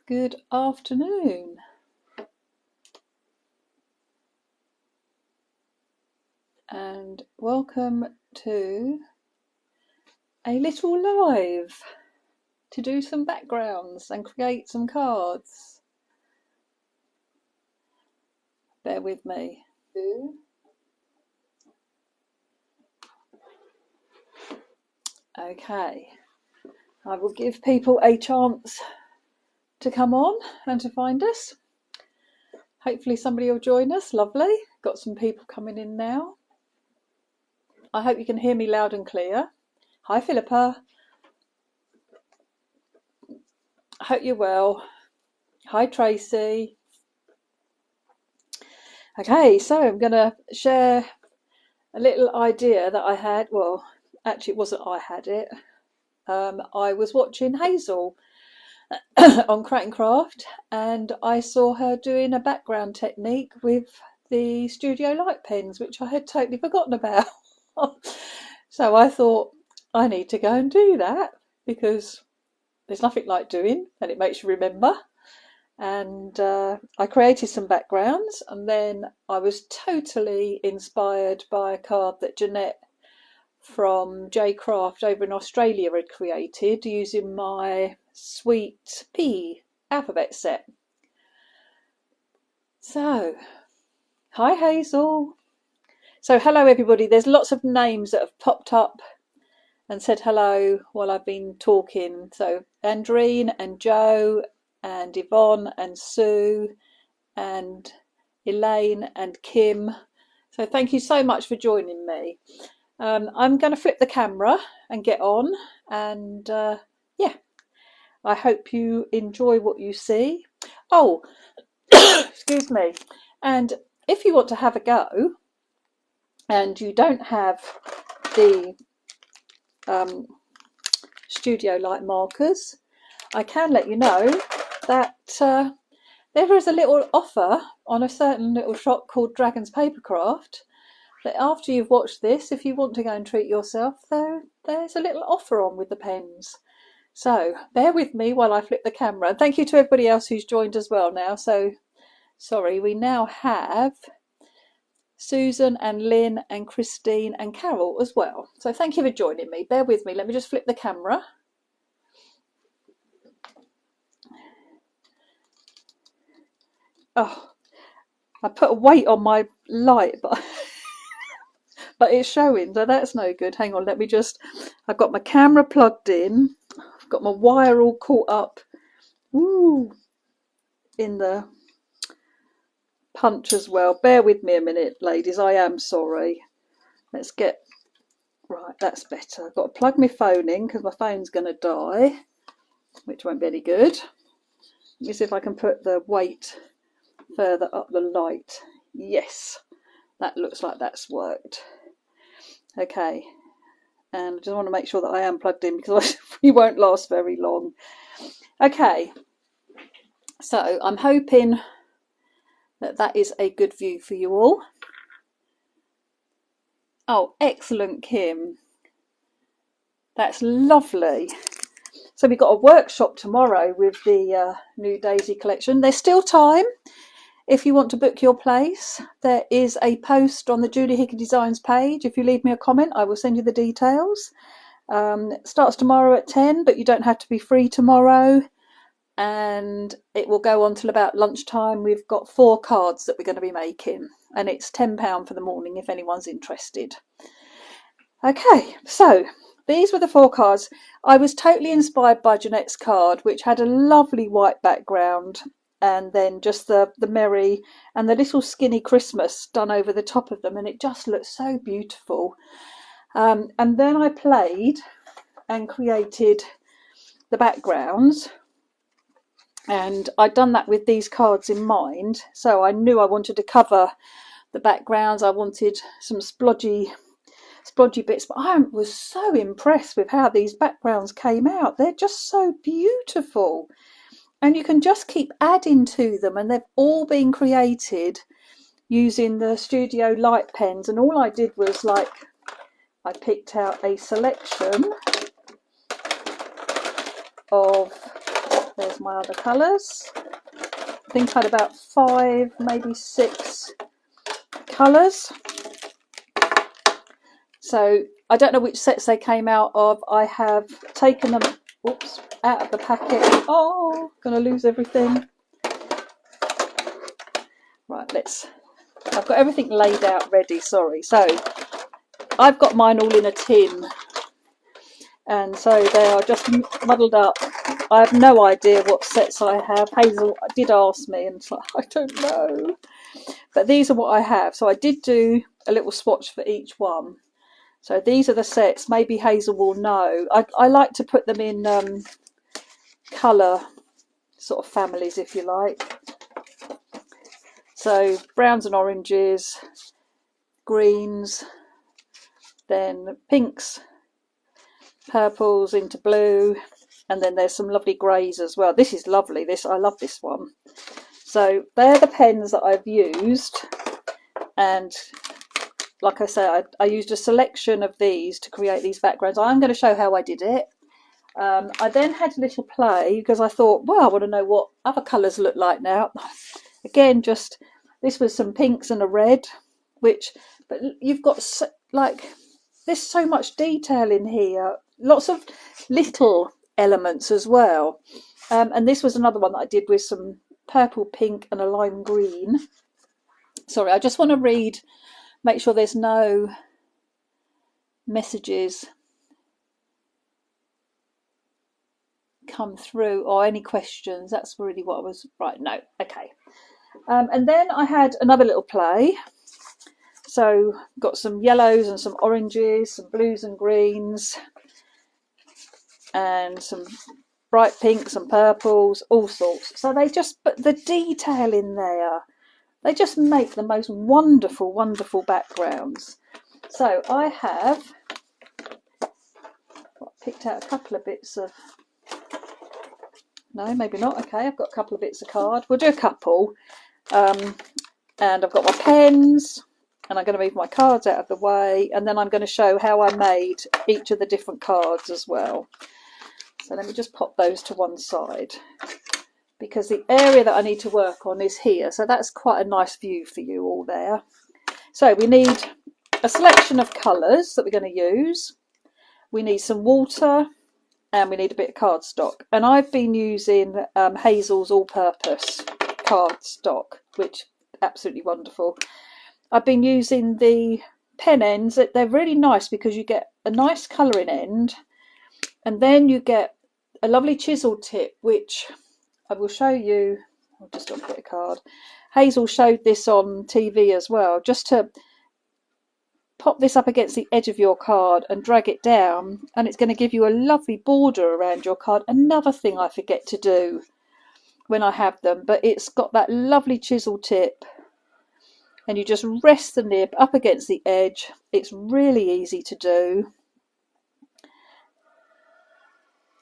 Good afternoon. And welcome to a little live to do some backgrounds and create some cards. Bear with me. Okay, I will give people a chance to come on and to find us. Hopefully somebody will join us. Lovely. Got some people coming in now. I hope you can hear me loud and clear. Hi Philippa. I hope you're well. Hi Tracy. Okay, so I'm going to share a little idea that I had. Well, actually it wasn't I had it. I was watching Hazel on Craft and I saw her doing a background technique with the studio light pens, which I had totally forgotten about. So I thought I need to go and do that because there's nothing like doing and it makes you remember. And I created some backgrounds, and then I was totally inspired by a card that Jannette from JCraft over in Australia had created using my Sweet Pea alphabet set. So, hi Hazel. So hello everybody. There's lots of names that have popped up and said hello while I've been talking. So Andreen and Joe and Yvonne and Sue and Elaine and Kim. So thank you so much for joining me. I'm going to flip the camera and get on, and yeah, I hope you enjoy what you see. Oh, excuse me. And if you want to have a go and you don't have the studio light markers, I can let you know that there is a little offer on a certain little shop called Dragon's Papercraft, that after you've watched this, if you want to go and treat yourself, there's a little offer on with the pens. So bear with me while I flip the camera. And thank you to everybody else who's joined as well now. So sorry, we now have Susan and Lynn and Christine and Carol as well. So thank you for joining me. Bear with me. Let me just flip the camera. Oh, I put a weight on my light, but it's showing, so that's no good. Hang on, let me just, I've got my camera plugged in, I've got my wire all caught up in the punch as well. Bear with me a minute, ladies, I am sorry. Let's get, right, that's better. I've got to plug my phone in because my phone's going to die, which won't be any good. Let me see if I can put the weight further up the light. Yes, that looks like that's worked. Okay, and I just want to make sure that I am plugged in because we won't last very long. Okay, so I'm hoping that that is a good view for you all. Oh, excellent, Kim. That's lovely. So we've got a workshop tomorrow with the new Daisy collection. There's still time. If you want to book your place, there is a post on the Julie Hickey Designs page. If you leave me a comment, I will send you the details. It starts tomorrow at 10, but you don't have to be free tomorrow. And it will go on till about lunchtime. We've got 4 cards that we're going to be making, and it's £10 for the morning if anyone's interested. Okay, so these were the 4 cards. I was totally inspired by Jannette's card, which had a lovely white background, and then just the merry and the little skinny Christmas done over the top of them, and it just looked so beautiful. And then I played and created the backgrounds, and I'd done that with these cards in mind, so I knew I wanted to cover the backgrounds. I wanted some splodgy bits, but I was so impressed with how these backgrounds came out. They're just so beautiful. And you can just keep adding to them, and they've all been created using the studio light pens. And all I did was, like, I picked out a selection of There's my other colours. I think I had about 5, maybe 6 colours. So I don't know which sets they came out of. I have taken them, oops, out of the packet. Oh, gonna lose everything. Right, I've got everything laid out ready, sorry. So I've got mine all in a tin. And so they are just muddled up. I have no idea what sets I have. Hazel did ask me, and so I don't know. But these are what I have. So I did do a little swatch for each one. So these are the sets. Maybe Hazel will know. I like to put them in colour sort of families, if you like. So browns and oranges, greens, then pinks, purples into blue, and then there's some lovely greys as well. This is lovely. I love this one. So they're the pens that I've used, and like I said, I used a selection of these to create these backgrounds. I'm going to show how I did it. I then had a little play because I thought, well, I want to know what other colours look like now. Again, just this was some pinks and a red, but you've got there's so much detail in here, lots of little elements as well. And this was another one that I did with some purple, pink and a lime green. Sorry, I just want to make sure there's no messages come through or any questions. That's really what I was, right, no, okay. And then I had another little play. So got some yellows and some oranges, some blues and greens, and some bright pinks and purples, all sorts. So they just put the detail in there. They just make the most wonderful, wonderful backgrounds. So I have picked out a couple of bits of, no, maybe not. Okay, I've got a couple of bits of card. We'll do a couple. And I've got my pens, and I'm going to move my cards out of the way, and then I'm going to show how I made each of the different cards as well. So let me just pop those to one side, because the area that I need to work on is here. So that's quite a nice view for you all there. So we need a selection of colours that we're going to use. We need some water, and we need a bit of cardstock. And I've been using Hazel's all-purpose cardstock, which is absolutely wonderful. I've been using the pen ends. They're really nice because you get a nice colouring end, and then you get a lovely chisel tip, which I will show you. I'll just got a bit of card. Hazel showed this on TV as well, just to pop this up against the edge of your card and drag it down, and it's going to give you a lovely border around your card. Another thing I forget to do when I have them, but it's got that lovely chisel tip, and you just rest the nib up against the edge. It's really easy to do,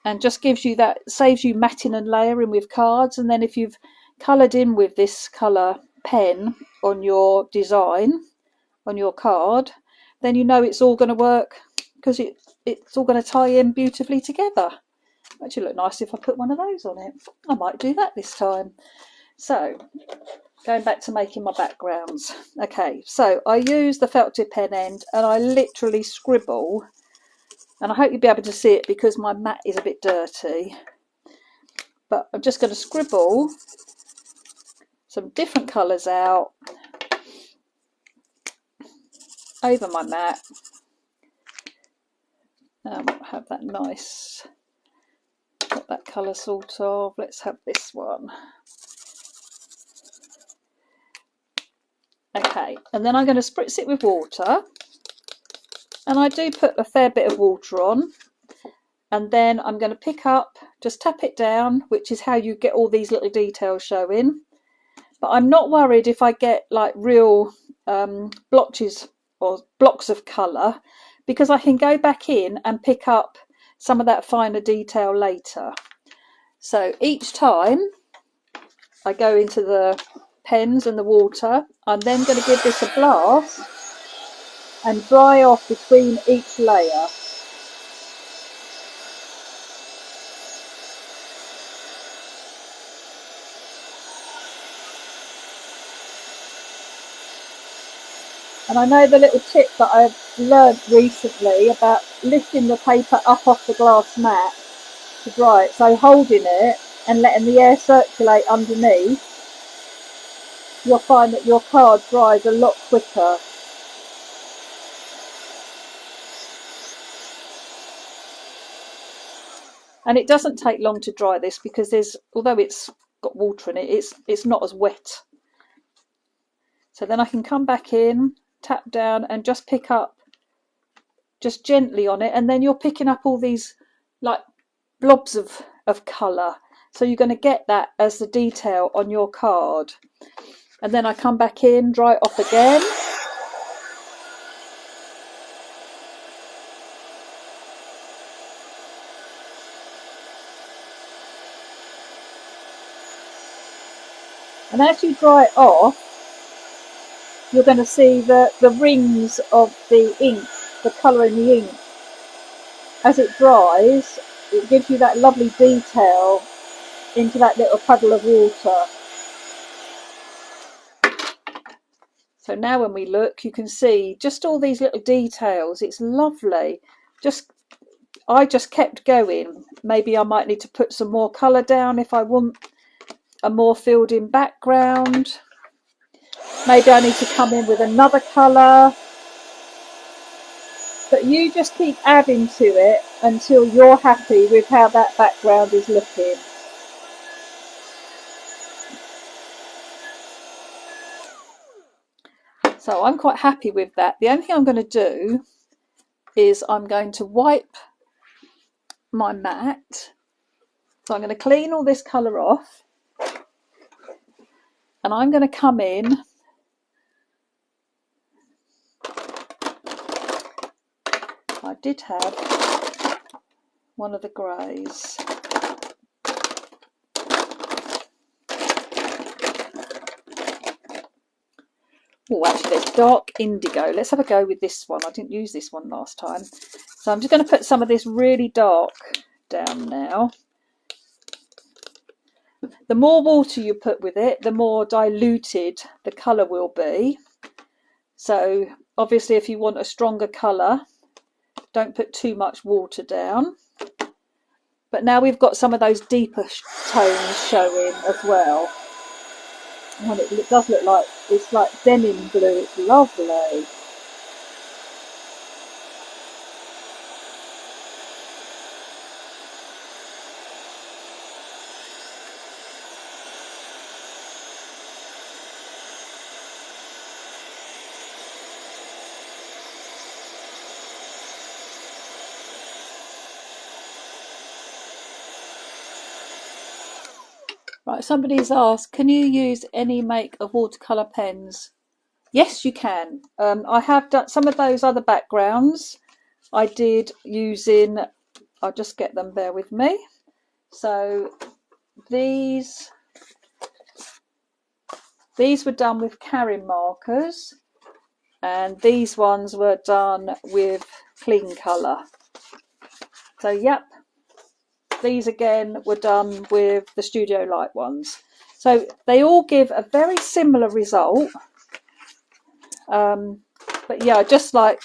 and just gives you that, saves you matting and layering with cards. And then if you've coloured in with this colour pen on your design on your card, then you know it's all going to work, because it's all going to tie in beautifully together. Actually look nice if I put one of those on it. I might do that this time. So going back to making my backgrounds. Okay, so I use the felt tip pen end, and I literally scribble, and I hope you'll be able to see it because my mat is a bit dirty, but I'm just going to scribble some different colours out over my mat. Have that nice, got that colour sort of. Let's have this one. Okay, and then I'm going to spritz it with water, and I do put a fair bit of water on, and then I'm going to pick up, just tap it down, which is how you get all these little details showing. But I'm not worried if I get like real blotches or blocks of colour, because I can go back in and pick up some of that finer detail later. So each time I go into the pens and the water, I'm then going to give this a blast and dry off between each layer. And I know the little tip that I've learned recently about lifting the paper up off the glass mat to dry it. So holding it and letting the air circulate underneath, you'll find that your card dries a lot quicker. And it doesn't take long to dry this because although it's got water in it, it's not as wet. So then I can come back in, tap down and just pick up just gently on it, and then you're picking up all these like blobs of colour. So you're going to get that as the detail on your card. And then I come back in, dry it off again. And as you dry it off, you're going to see the rings of the ink, the colour in the ink. As it dries, it gives you that lovely detail into that little puddle of water. So now when we look, you can see just all these little details. It's lovely. I just kept going. Maybe I might need to put some more colour down if I want a more filled in background. Maybe I need to come in with another colour. But you just keep adding to it until you're happy with how that background is looking. So I'm quite happy with that. The only thing I'm going to do is I'm going to wipe my mat. So I'm going to clean all this colour off. And I'm going to come in I did have one of the greys. Oh, actually there's dark indigo. Let's have a go with this one. I didn't use this one last time. So I'm just going to put some of this really dark down now. The more water you put with it, the more diluted the colour will be. So obviously if you want a stronger colour, don't put too much water down. But now we've got some of those deeper tones showing as well. And it does look like, it's like denim blue, it's lovely. Right, somebody's asked, can you use any make of watercolour pens? Yes, you can. I have done some of those other backgrounds. I did using, I'll just get them, bear with me. So these were done with Karin markers, and these ones were done with clean colour. So yep, these again were done with the Studio Light ones. So they all give a very similar result. But yeah, just like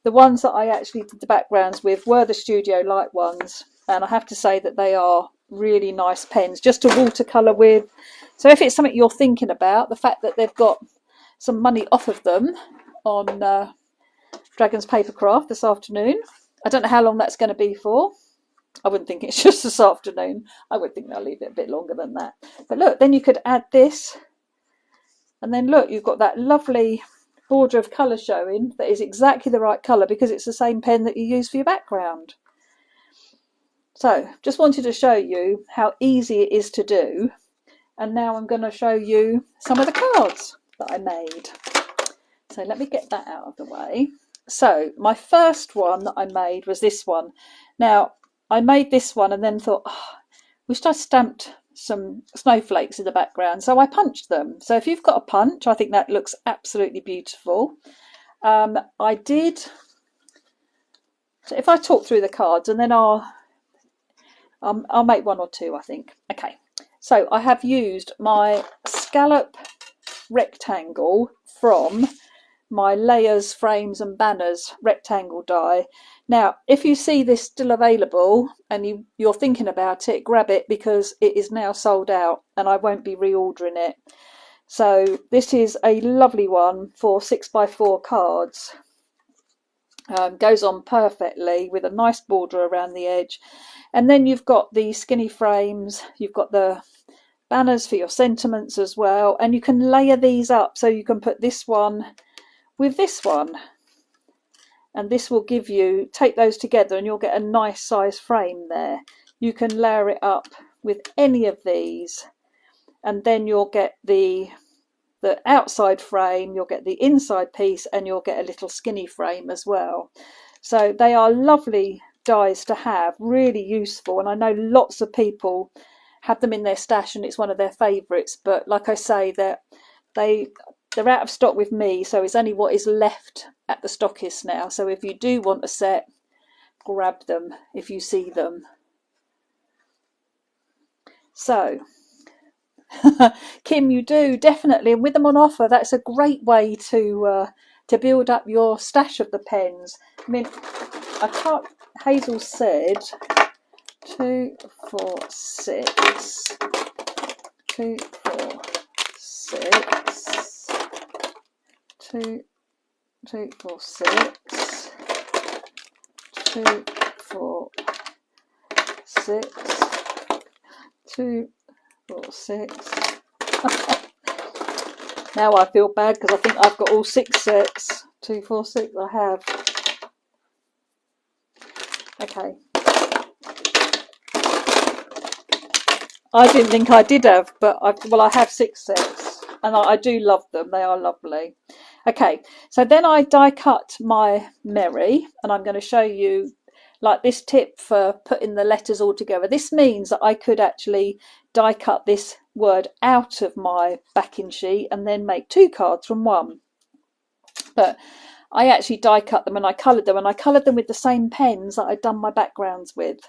the ones that I actually did the backgrounds with were the Studio Light ones. And I have to say that they are really nice pens just to watercolour with. So if it's something you're thinking about, the fact that they've got some money off of them on Dragon's Papercraft this afternoon. I don't know how long that's going to be for. I wouldn't think it's just this afternoon. I would think they'll leave it a bit longer than that. But look, then you could add this. And then look, you've got that lovely border of colour showing that is exactly the right colour because it's the same pen that you use for your background. So just wanted to show you how easy it is to do. And now I'm going to show you some of the cards that I made. So let me get that out of the way. So my first one that I made was this one. Now I made this one and then thought, oh, wish I stamped some snowflakes in the background. So I punched them. So if you've got a punch, I think that looks absolutely beautiful. I did. So if I talk through the cards and then I'll make one or two, I think. Okay. So I have used my scallop rectangle from my layers, frames and banners rectangle die. Now, if you see this still available and you're thinking about it, grab it, because it is now sold out and I won't be reordering it. So this is a lovely one for 6x4 cards. Goes on perfectly with a nice border around the edge. And then you've got the skinny frames, you've got the banners for your sentiments as well, and you can layer these up, so you can put this one with this one, and this will give you, take those together and you'll get a nice size frame there. You can layer it up with any of these, and then you'll get the outside frame, you'll get the inside piece, and you'll get a little skinny frame as well. So they are lovely dies to have, really useful, and I know lots of people have them in their stash and it's one of their favourites, but like I say, they're out of stock with me, so it's only what is left at the stockist now. So if you do want a set, grab them if you see them. So Kim, you do definitely, and with them on offer, that's a great way to build up your stash of the pens. I mean, I can't, Hazel said 2, 4, 6, 2, 4, 6, 2, 2, 4, 6, 2, 4, 6, 2, 4, 6. Now I feel bad because I think I've got all 6 sets. 2, 4, 6 I have. Okay. I didn't think I did have, but I have 6 sets, and I do love them. They are lovely. Okay, so then I die cut my Mary, and I'm going to show you like this tip for putting the letters all together. This means that I could actually die cut this word out of my backing sheet and then make 2 cards from one. But I actually die cut them and I coloured them, and I coloured them with the same pens that I'd done my backgrounds with.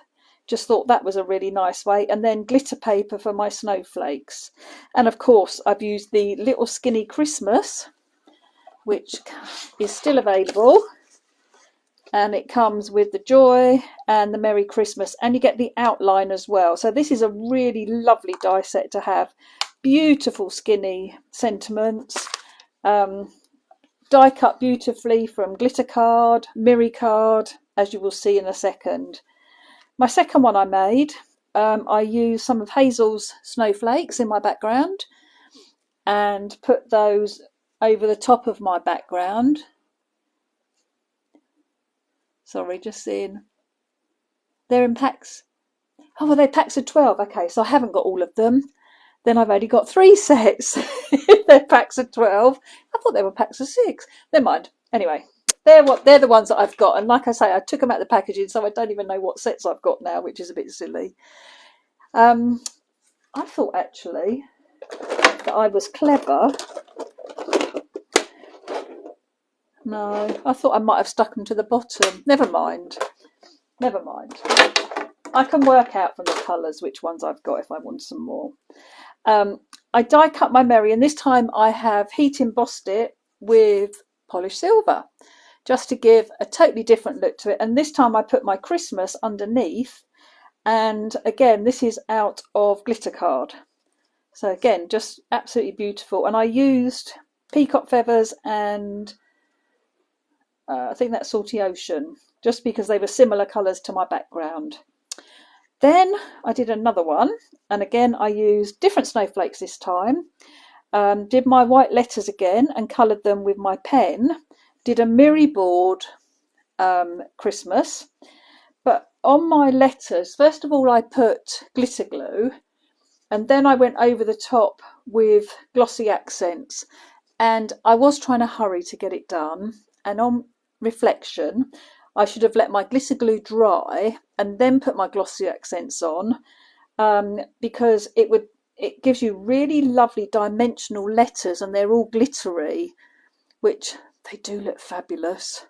Just thought that was a really nice way. And then glitter paper for my snowflakes. And of course I've used the little skinny Christmas, which is still available, and it comes with the joy and the Merry Christmas, and you get the outline as well. So this is a really lovely die set to have. Beautiful skinny sentiments, die cut beautifully from glitter card, Miri card, as you will see in a second. My second one I made, I used some of Hazel's snowflakes in my background and put those over the top of my background. Sorry, just seeing. They're in packs. Oh, well, they're packs of 12. Okay, so I haven't got all of them. Then I've only got 3 sets. They're packs of 12. I thought they were packs of 6. Never mind. Anyway, they're the ones that I've got. And like I say, I took them out of the packaging, so I don't even know what sets I've got now, which is a bit silly. I thought actually that I was clever. No, I thought I might have stuck them to the bottom. Never mind. Never mind. I can work out from the colours which ones I've got if I want some more. I die cut my Mary, and this time I have heat embossed it with polished silver, just to give a totally different look to it. And this time I put my Christmas underneath, and again this is out of glitter card. So again, just absolutely beautiful. And I used peacock feathers and I think that's Salty Ocean, just because they were similar colours to my background. Then I did another one, and again I used different snowflakes this time. Did my white letters again and coloured them with my pen. Did a Miri board Christmas, but on my letters, first of all I put glitter glue, and then I went over the top with glossy accents, and I was trying to hurry to get it done, and on reflection I should have let my glitter glue dry and then put my glossy accents on, because it gives you really lovely dimensional letters, and they're all glittery, which they do look fabulous.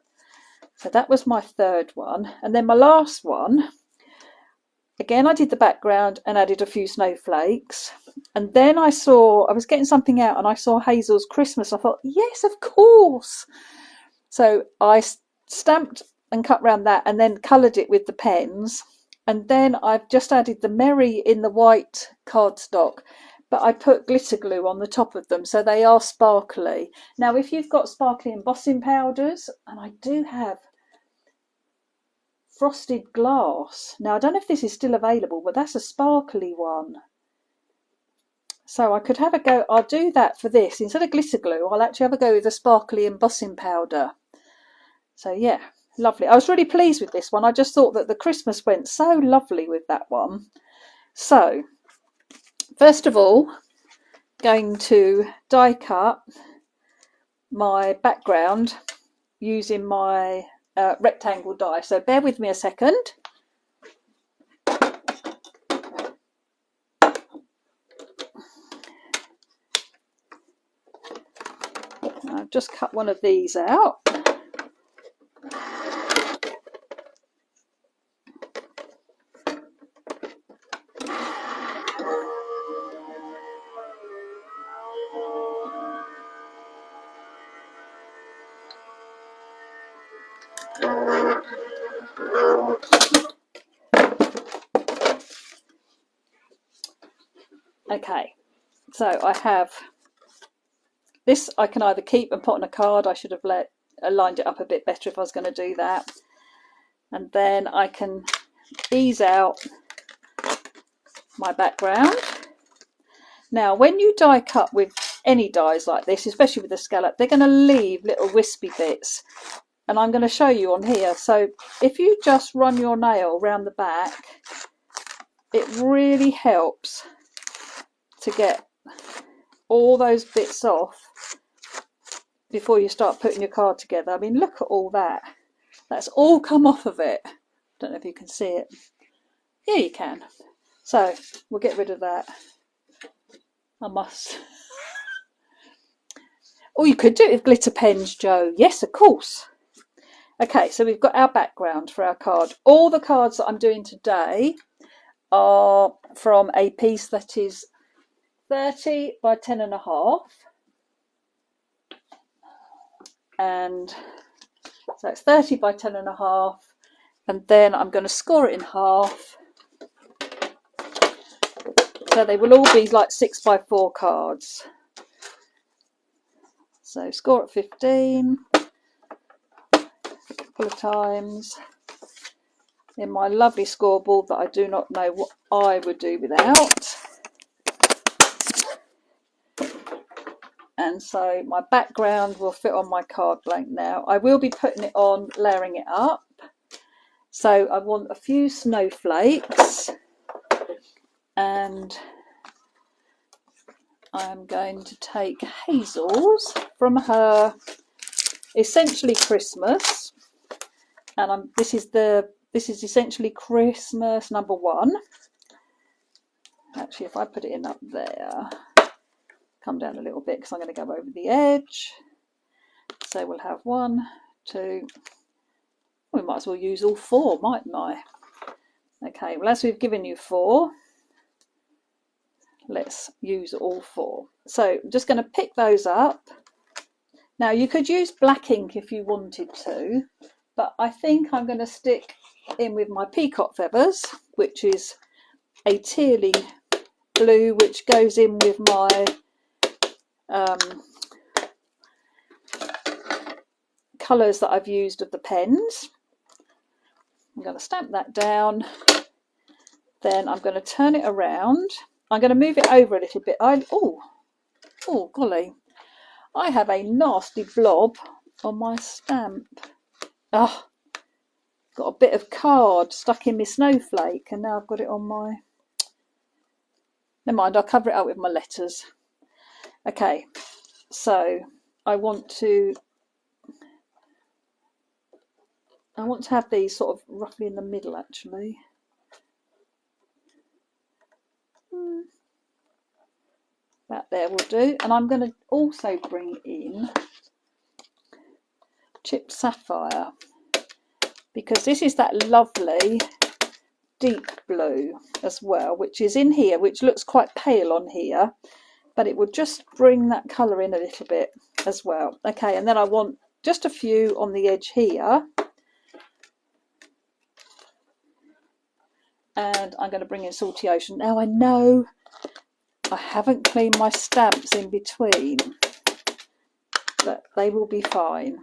So that was my third one. And then my last one, again, I did the background and added a few snowflakes. And then I was getting something out and I saw Hazel's Christmas. I thought, yes, of course. So I stamped and cut around that and then coloured it with the pens. And then I've just added the Merry in the white cardstock, but I put glitter glue on the top of them so they are sparkly. Now, if you've got sparkly embossing powders, and I do have frosted glass. Now, I don't know if this is still available, but that's a sparkly one. So I could have a go. I'll do that for this. Instead of glitter glue, I'll actually have a go with a sparkly embossing powder. So yeah, lovely. I was really pleased with this one. I just thought that the Christmas went so lovely with that one. So first of all, going to die cut my background using my rectangle die. So bear with me a second. I've just cut one of these out. Okay, so I have this. I can either keep and put on a card. I should have lined it up a bit better if I was going to do that. And then I can ease out my background. Now, when you die cut with any dies like this, especially with the scallop, they're going to leave little wispy bits. And I'm going to show you on here. So if you just run your nail around the back, it really helps to get all those bits off before you start putting your card together. I mean, look at all that. That's all come off of it. Don't know if you can see it. Yeah, you can. So we'll get rid of that. I must. Or you could do it with glitter pens, Jo. Yes, of course. Okay, so we've got our background for our card. All the cards that I'm doing today are from a piece that is 30 by 10.5. And so it's 30 by 10.5. And then I'm going to score it in half. So they will all be like 6 by 4 cards. So score at 15. A couple of times. In my lovely scoreboard that I do not know what I would do without. And so my background will fit on my card blank now. I will be putting it on, layering it up. So I want a few snowflakes. And I'm going to take Hazel's from her Essentially Christmas. And this is Essentially Christmas number 1. Actually, if I put it in up there, come down a little bit because I'm going to go over the edge. So we'll have 1, 2. We might as well use all 4, mightn't I? Okay, well, as we've given you 4, let's use all 4. So I'm just going to pick those up. Now, you could use black ink if you wanted to, but I think I'm going to stick in with my peacock feathers, which is a tealy blue, which goes in with my colours that I've used of the pens. I'm going to stamp that down. Then I'm going to turn it around. I'm going to move it over a little bit. Oh golly. I have a nasty blob on my stamp. Oh, got a bit of card stuck in my snowflake, and now I've got it on my... Never mind, I'll cover it up with my letters. Okay, so I want to have these sort of roughly in the middle, actually. That there will do. And I'm going to also bring in chipped sapphire, because this is that lovely deep blue as well, which is in here, which looks quite pale on here, but it will just bring that colour in a little bit as well. Okay, and then I want just a few on the edge here. And I'm going to bring in Salty Ocean. Now I know I haven't cleaned my stamps in between, but they will be fine.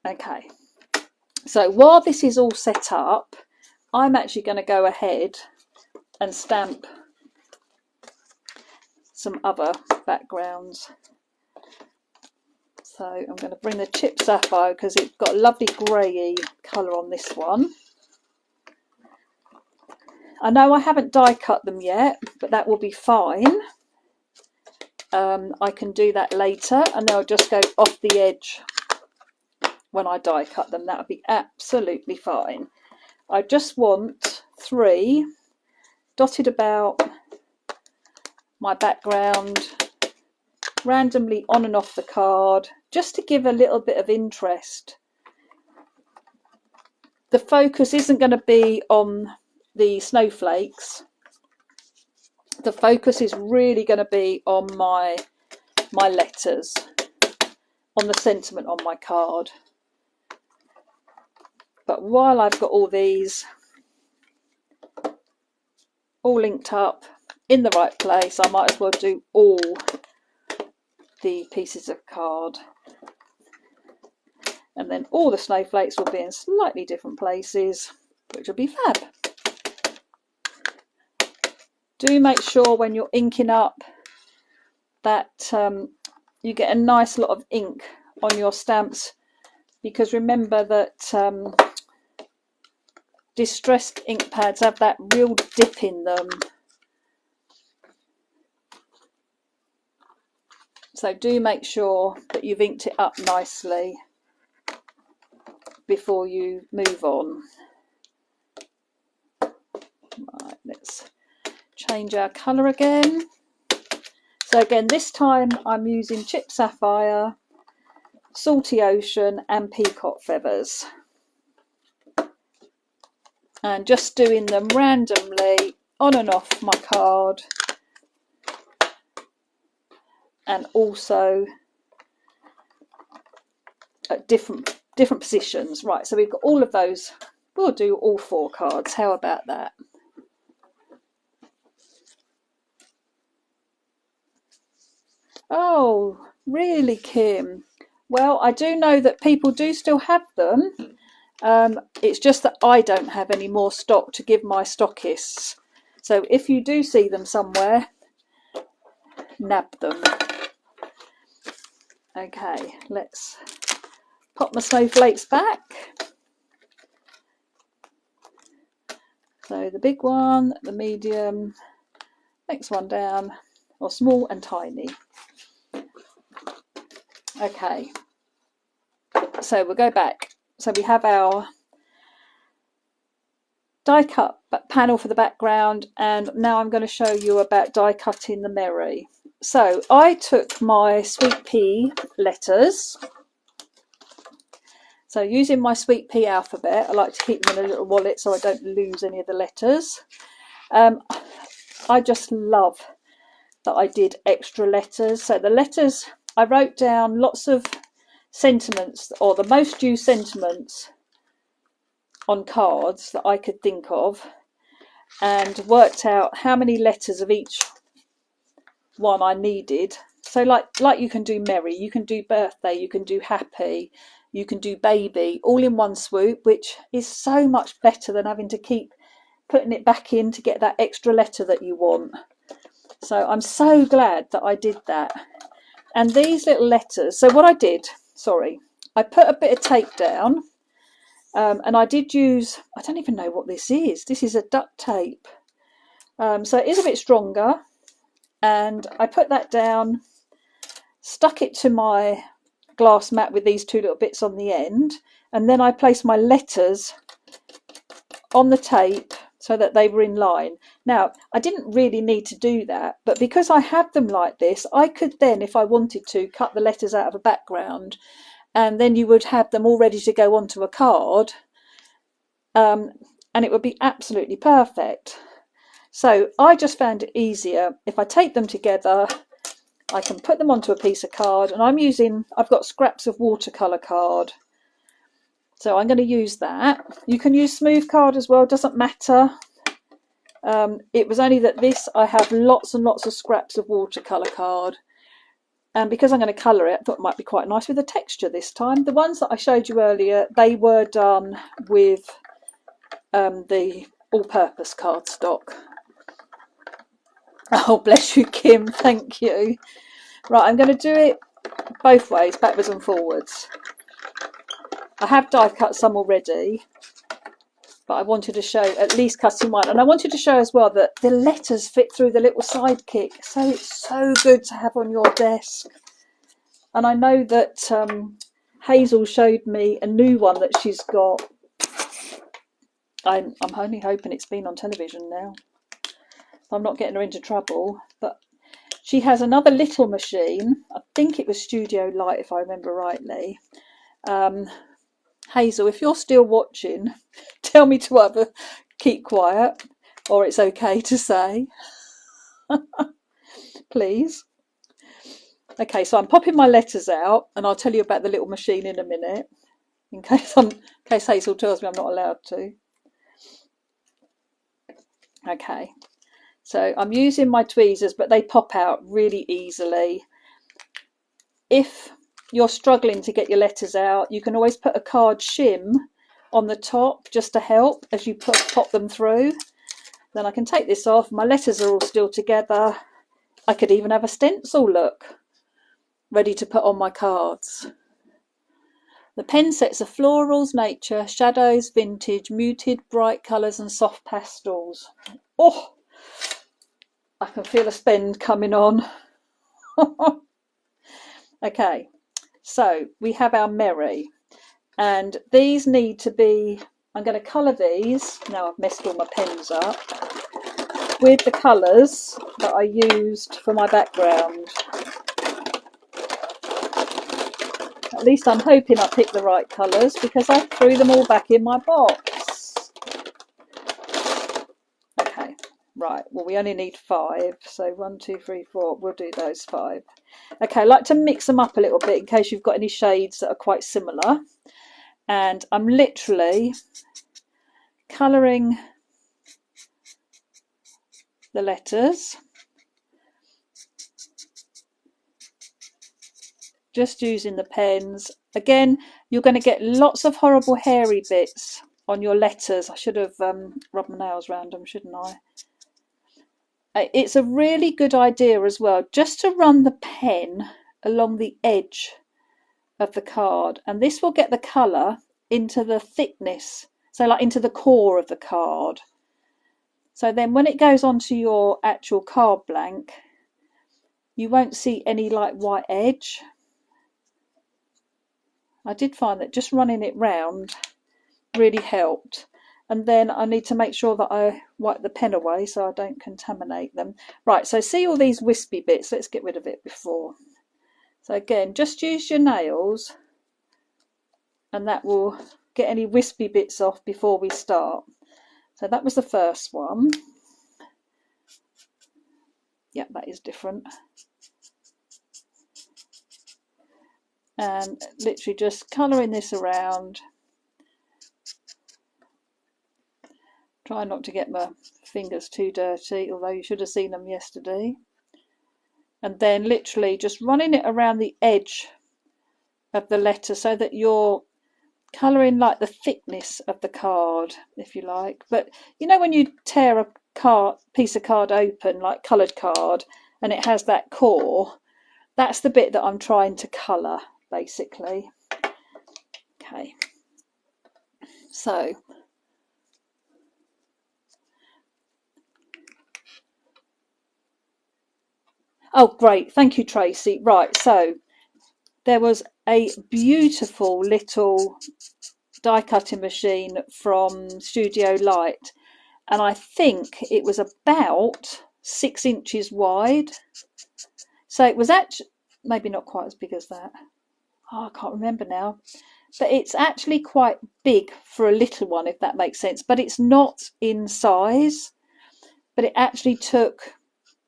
Okay, so while this is all set up, I'm actually going to go ahead and stamp some other backgrounds. So I'm going to bring the Chip Sapphire because it's got a lovely greyy colour on this one. I know I haven't die cut them yet, but that will be fine. I can do that later, and they'll just go off the edge when I die cut them. That would be absolutely fine. I just want 3 dotted about my background, randomly on and off the card, just to give a little bit of interest. The focus isn't going to be on the snowflakes. The focus is really going to be on my letters, on the sentiment on my card. But while I've got all these all linked up in the right place, I might as well do all the pieces of card. And then all the snowflakes will be in slightly different places, which will be fab. Do make sure when you're inking up that you get a nice lot of ink on your stamps, because remember that distressed ink pads have that real dip in them. So do make sure that you've inked it up nicely before you move on. Right, let's change our colour again. So again, this time I'm using Chip Sapphire, Salty Ocean and Peacock Feathers. And just doing them randomly on and off my card. And also at different positions. Right, so we've got all of those. We'll do all 4 cards. How about that? Oh, really, Kim? Well, I do know that people do still have them. It's just that I don't have any more stock to give my stockists. So if you do see them somewhere, nab them. Okay, let's pop my snowflakes back. So the big one, the medium, next one down, or small and tiny. Okay, so we'll go back. So we have our die cut panel for the background, and now I'm going to show you about die cutting the Merry. So I took my Sweet Pea letters. So using my Sweet Pea alphabet, I like to keep them in a little wallet so I don't lose any of the letters. I just love that I did extra letters. So the letters, I wrote down lots of sentiments, or the most used sentiments on cards that I could think of, and worked out how many letters of each one I needed. So like you can do merry, you can do birthday, you can do happy, you can do baby, all in one swoop, which is so much better than having to keep putting it back in to get that extra letter that you want. So I'm so glad that I did that. And these little letters, so what I did, I put a bit of tape down, and I did use, I don't even know what this is. This is a duct tape. So it is a bit stronger. And I put that down, stuck it to my glass mat with these 2 little bits on the end, and then I placed my letters on the tape so that they were in line. Now, I didn't really need to do that, but because I had them like this, I could then, if I wanted to, cut the letters out of a background, and then you would have them all ready to go onto a card, and it would be absolutely perfect. So I just found it easier if I take them together. I can put them onto a piece of card, and I've got scraps of watercolour card, so I'm going to use that. You can use smooth card as well, doesn't matter. It was only that I have lots and lots of scraps of watercolour card, and because I'm going to colour it, I thought it might be quite nice with the texture this time. The ones that I showed you earlier, they were done with the all-purpose cardstock. Oh, bless you, Kim, thank you. Right, I'm going to do it both ways, backwards and forwards. I have die cut some already, but I wanted to show at least cutting one. And I wanted to show as well that the letters fit through the little sidekick, so it's so good to have on your desk. And I know that Hazel showed me a new one that she's got. I'm only hoping it's been on television now. I'm not getting her into trouble, but she has another little machine. I think it was Studio Light, if I remember rightly. Hazel, if you're still watching, tell me to either keep quiet or it's okay to say. Please. Okay, so I'm popping my letters out, and I'll tell you about the little machine in a minute, in case Hazel tells me I'm not allowed to. Okay. So I'm using my tweezers, but they pop out really easily. If you're struggling to get your letters out, you can always put a card shim on the top just to help as you pop them through. Then I can take this off. My letters are all still together. I could even have a stencil, look, ready to put on my cards. The pen sets are florals, nature, shadows, vintage, muted, bright colours and soft pastels. Oh! I can feel a spend coming on. Okay, so we have our Merry, and these need to be, I'm going to colour these, now I've messed all my pens up, with the colours that I used for my background. At least I'm hoping I picked the right colours, because I threw them all back in my box. Okay. Right, well, we only need 5, so 1, 2, 3, 4, we'll do those 5. Okay, I like to mix them up a little bit in case you've got any shades that are quite similar. And I'm literally colouring the letters, just using the pens. Again, you're going to get lots of horrible hairy bits on your letters. I should have rubbed my nails around them, shouldn't I? It's a really good idea as well, just to run the pen along the edge of the card, and this will get the colour into the thickness, so like into the core of the card. So then when it goes onto your actual card blank, you won't see any like white edge. I did find that just running it round really helped. And then I need to make sure that I wipe the pen away so I don't contaminate them. Right, so see all these wispy bits, let's get rid of it before. So again, just use your nails and that will get any wispy bits off before we start. So that was the first one. Yep, that is different. And literally just colouring this around. Try not to get my fingers too dirty, although you should have seen them yesterday. And then literally just running it around the edge of the letter so that you're colouring like the thickness of the card, if you like. But you know when you tear a piece of card open, like coloured card, and it has that core, that's the bit that I'm trying to colour, basically. Okay. So oh, great. Thank you, Tracy. Right, so there was a beautiful little die cutting machine from Studio Light, and I think it was about 6 inches wide. So it was actually maybe not quite as big as that. Oh, I can't remember now. but it's actually quite big for a little one, if that makes sense. But it's not in size, but it actually took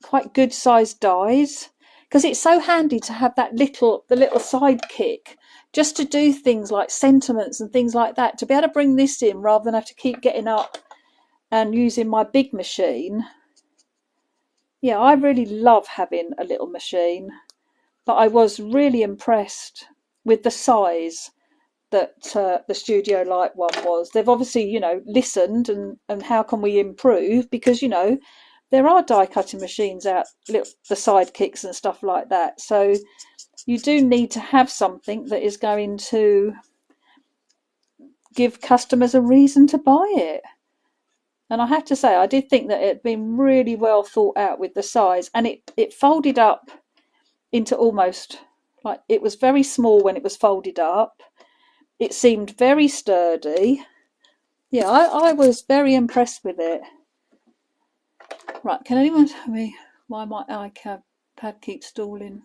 quite good sized dies, because it's so handy to have the little sidekick just to do things like sentiments and things like that, to be able to bring this in rather than have to keep getting up and using my big machine. Yeah, I really love having a little machine, but I was really impressed with the size that the Studio Light one was. They've obviously, listened and how can we improve, because, there are die cutting machines out, the sidekicks and stuff like that. So you do need to have something that is going to give customers a reason to buy it. And I have to say, I did think that it had been really well thought out with the size, and it folded up into almost, like, it was very small when it was folded up. It seemed very sturdy. Yeah, I was very impressed with it. Right, can anyone tell me why my iPad keeps stalling?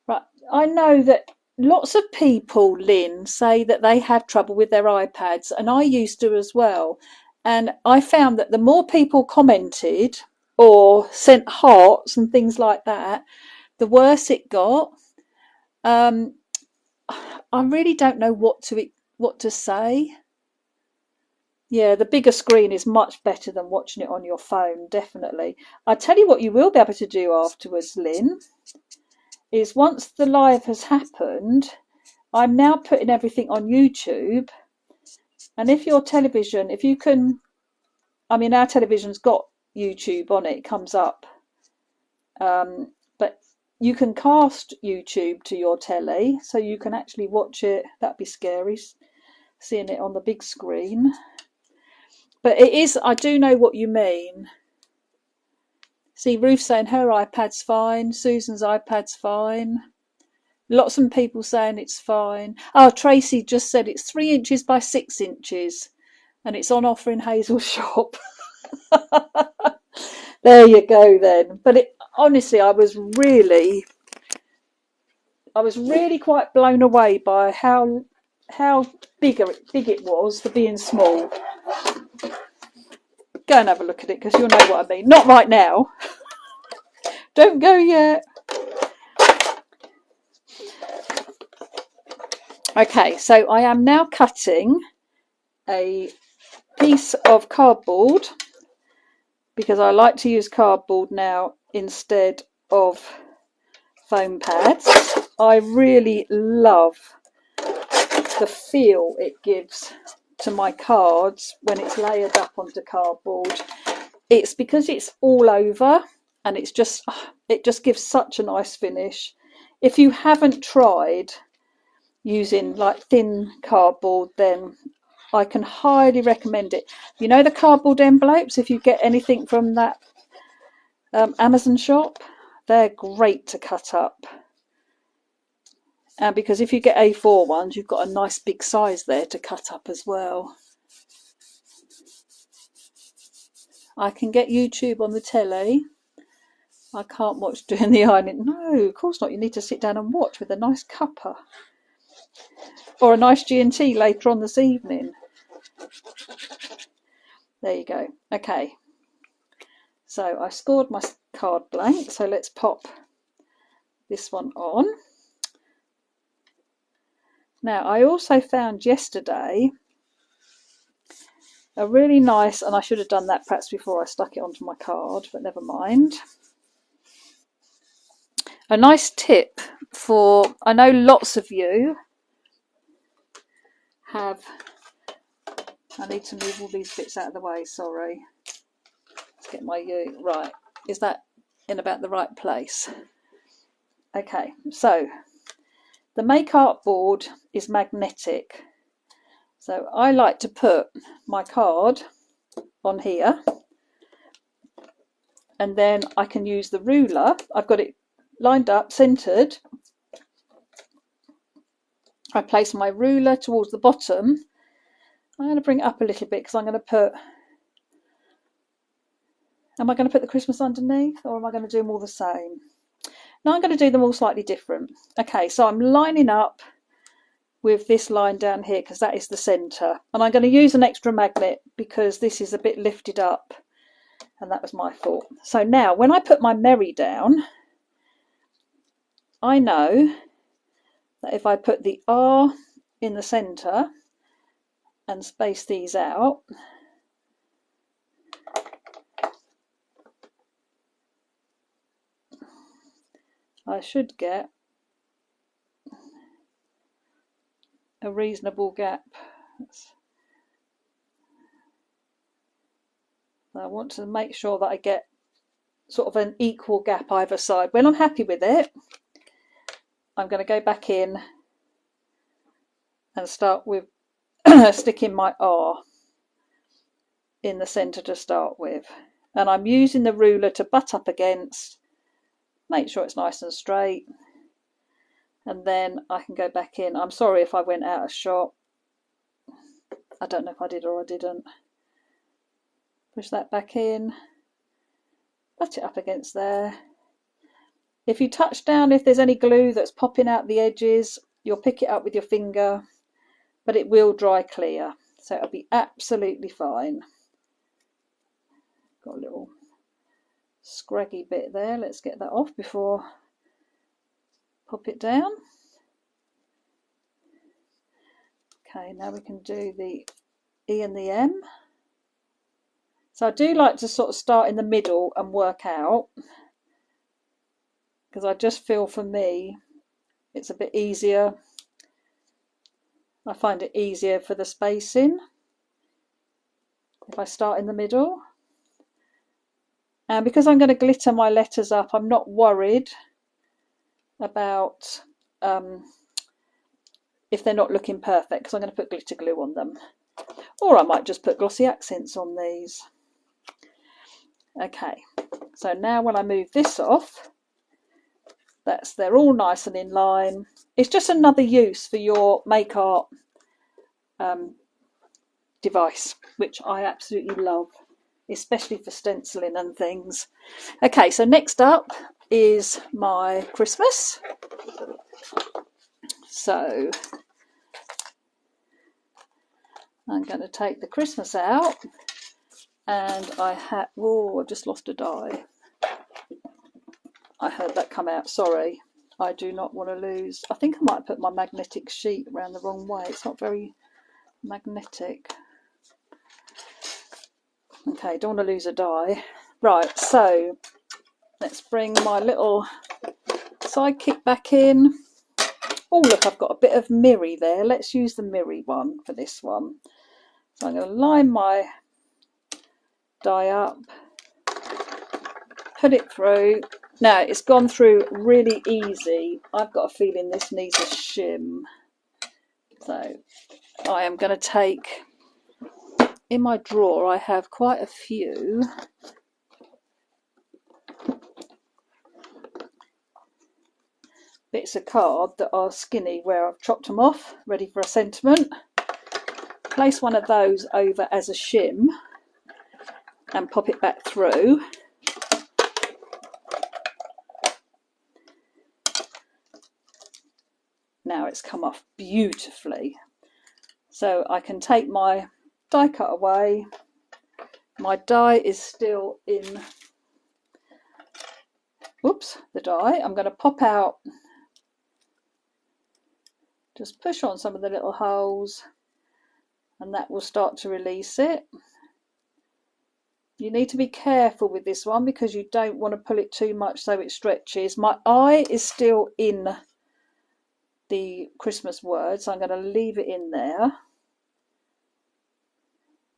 Right, I know that lots of people, Lynn, say that they have trouble with their iPads, and I used to as well. And I found that the more people commented or sent hearts and things like that, the worse it got. I really don't know what to say. Yeah, the bigger screen is much better than watching it on your phone, definitely. I tell you what you will be able to do afterwards, Lynn, is once the live has happened, I'm now putting everything on YouTube. And if your television, if you can, I mean, our television's got YouTube on it, it comes up. But you can cast YouTube to your telly, so you can actually watch it. That'd be scary, seeing it on the big screen. But it is, I do know what you mean. See, Ruth saying her iPad's fine, Susan's iPad's fine. Lots of people saying it's fine. Oh, Tracy just said it's 3 inches by 6 inches, and it's on offer in Hazel's shop. There you go then. But honestly, I was really quite blown away by how big it was for being small. Go and have a look at it, because you'll know what I mean. Not right now. Don't go yet. Okay, so I am now cutting a piece of cardboard, because I like to use cardboard now instead of foam pads. I really love the feel it gives to my cards when it's layered up onto cardboard. It's because it's all over, and it just gives such a nice finish. If you haven't tried using like thin cardboard, then I can highly recommend it. You know the cardboard envelopes, if you get anything from that Amazon shop, they're great to cut up. And because if you get A4 ones, you've got a nice big size there to cut up as well. I can get YouTube on the telly. I can't watch doing the ironing. No, of course not. You need to sit down and watch with a nice cuppa. Or a nice G&T later on this evening. There you go. Okay. So I scored my card blank. So let's pop this one on. Now, I also found yesterday a really nice, and I should have done that perhaps before I stuck it onto my card, but never mind. A nice tip for, I know lots of you have, I need to move all these bits out of the way, sorry. Let's get my U, right. Is that in about the right place? Okay, so the Make Art board is magnetic. So I like to put my card on here, and then I can use the ruler. I've got it lined up, centered. I place my ruler towards the bottom. I'm going to bring it up a little bit, because I'm going to put, am I going to put the Christmas underneath, or am I going to do them all the same? Now I'm going to do them all slightly different. Okay, so I'm lining up with this line down here because that is the centre, and I'm going to use an extra magnet because this is a bit lifted up, and that was my fault. So now when I put my Merry down, I know that if I put the R in the centre and space these out, I should get a reasonable gap. I want to make sure that I get sort of an equal gap either side. When I'm happy with it, I'm going to go back in and start with sticking my R in the centre to start with. And I'm using the ruler to butt up against, make sure it's nice and straight. And then I can go back in. I'm sorry if I went out of shot. I don't know if I did or I didn't. Push that back in, butt it up against there. If you touch down, if there's any glue that's popping out the edges, you'll pick it up with your finger, but it will dry clear, so it'll be absolutely fine. Got a little scraggy bit there. Let's get that off before I pop it down. Okay, now we can do the E and the M. So I do like to sort of start in the middle and work out, because I just feel for me it's a bit easier. I find it easier for the spacing if I start in the middle. And because I'm going to glitter my letters up, I'm not worried about if they're not looking perfect, because I'm going to put glitter glue on them. Or I might just put glossy accents on these. Okay, so now when I move this off, they're all nice and in line. It's just another use for your make art device, which I absolutely love, especially for stenciling and things. Okay, so next up is my Christmas. So I'm going to take the Christmas out, and I've just lost a die. I heard that come out, sorry. I do not want to lose. I think I might put my magnetic sheet around the wrong way. It's not very magnetic. Okay, don't want to lose a die. Right, so let's bring my little sidekick back in. Oh, look, I've got a bit of mirror there. Let's use the mirror one for this one. So I'm going to line my die up, put it through. Now, it's gone through really easy. I've got a feeling this needs a shim. So I am going to take, in my drawer, I have quite a few bits of card that are skinny where I've chopped them off, ready for a sentiment. Place one of those over as a shim and pop it back through. Now it's come off beautifully. So I can take my die cut away. My die is still in, whoops, the die. I'm going to pop out, just push on some of the little holes, and that will start to release it. You need to be careful with this one because you don't want to pull it too much so it stretches. My eye is still in the Christmas word, so I'm going to leave it in there.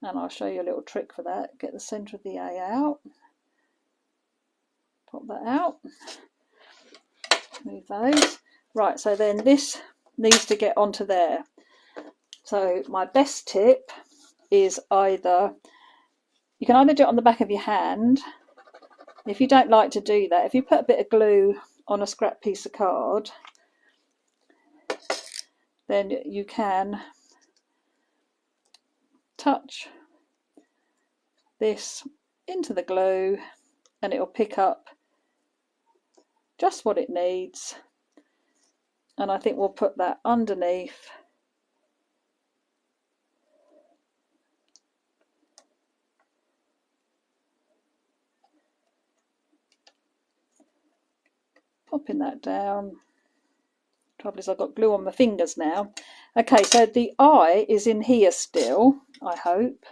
And I'll show you a little trick for that. Get the centre of the A out. Pop that out. Move those. Right, so then this needs to get onto there. So my best tip is you can either do it on the back of your hand. If you don't like to do that, if you put a bit of glue on a scrap piece of card, then you can touch this into the glue and it will pick up just what it needs. And I think we'll put that underneath. Popping that down. Trouble is I've got glue on my fingers now. Okay, so the eye is in here still, I hope.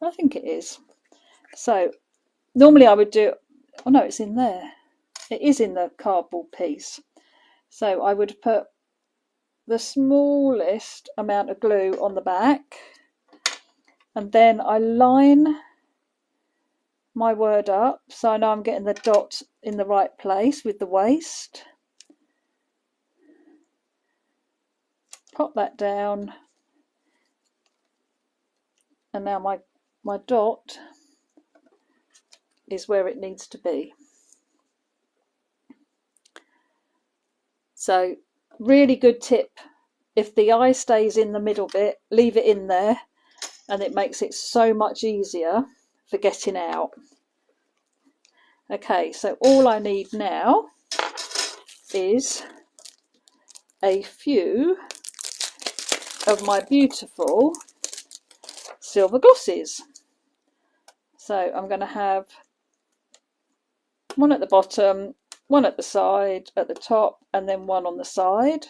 I think it is. So normally I would do, oh no, it's in there. It is in the cardboard piece. So I would put the smallest amount of glue on the back, and then I line my word up so I know I'm getting the dot in the right place with the waist. Pop that down, and now my dot is where it needs to be. So really good tip, if the eye stays in the middle bit, leave it in there, and it makes it so much easier for getting out. Okay, so all I need now is a few of my beautiful silver glosses. So I'm going to have one at the bottom, one at the side, at the top, and then one on the side.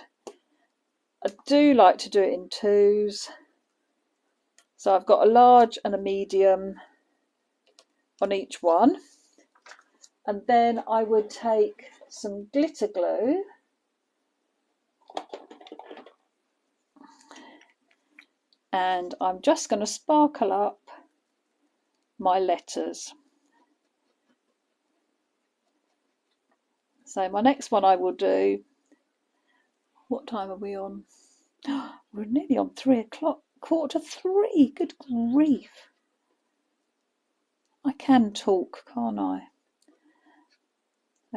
I do like to do it in twos. So I've got a large and a medium on each one. And then I would take some glitter glue and I'm just going to sparkle up my letters. So my next one I will do, what time are we on? We're nearly on 3 o'clock, 2:45, good grief. I can talk, can't I?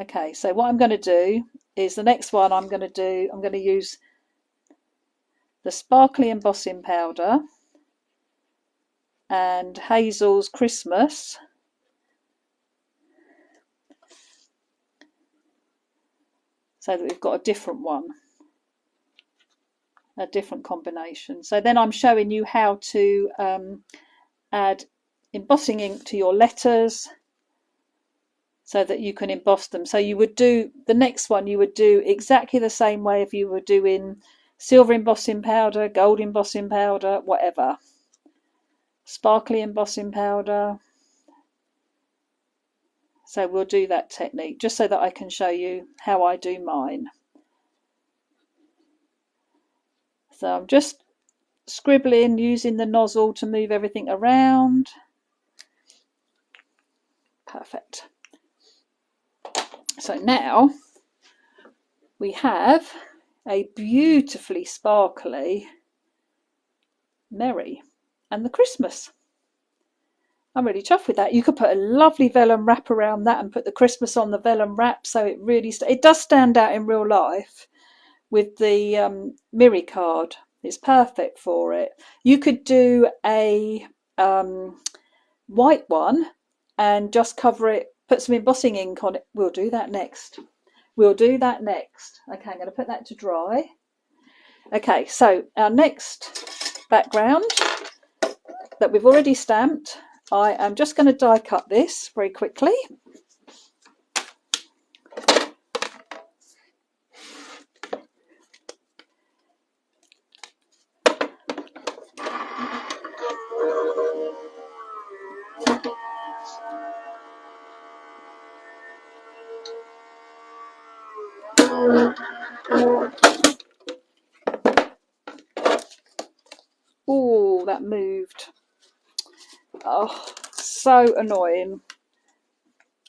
Okay, so what I'm going to do is the next one I'm going to use the sparkly embossing powder and Hazel's Christmas. So that we've got a different one, a different combination. So then I'm showing you how to add embossing ink to your letters so that you can emboss them. So you would do the next one, you would do exactly the same way if you were doing silver embossing powder, gold embossing powder, whatever. Sparkly embossing powder. So we'll do that technique just so that I can show you how I do mine. So I'm just scribbling, using the nozzle to move everything around. Perfect. So now we have a beautifully sparkly Merry and the Christmas. I'm really chuffed with that. You could put a lovely vellum wrap around that and put the Christmas on the vellum wrap, so it really it does stand out in real life with the Miri card. It's perfect for it. You could do a white one and just cover it, put some embossing ink on it. We'll do that next. We'll do that next. Okay, I'm going to put that to dry. Okay, so our next background that we've already stamped, I am just going to die cut this very quickly. Oh, that moved. Oh, so annoying.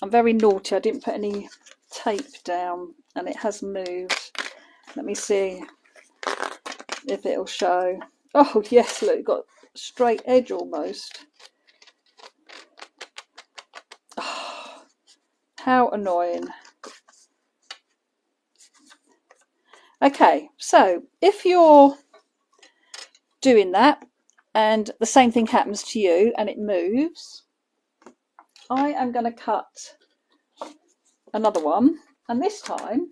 I'm very naughty. I didn't put any tape down and it has moved. Let me see if it'll show. Oh yes, look, got a straight edge almost. Oh, how annoying. Okay, so if you're doing that and the same thing happens to you and it moves, I am going to cut another one And this time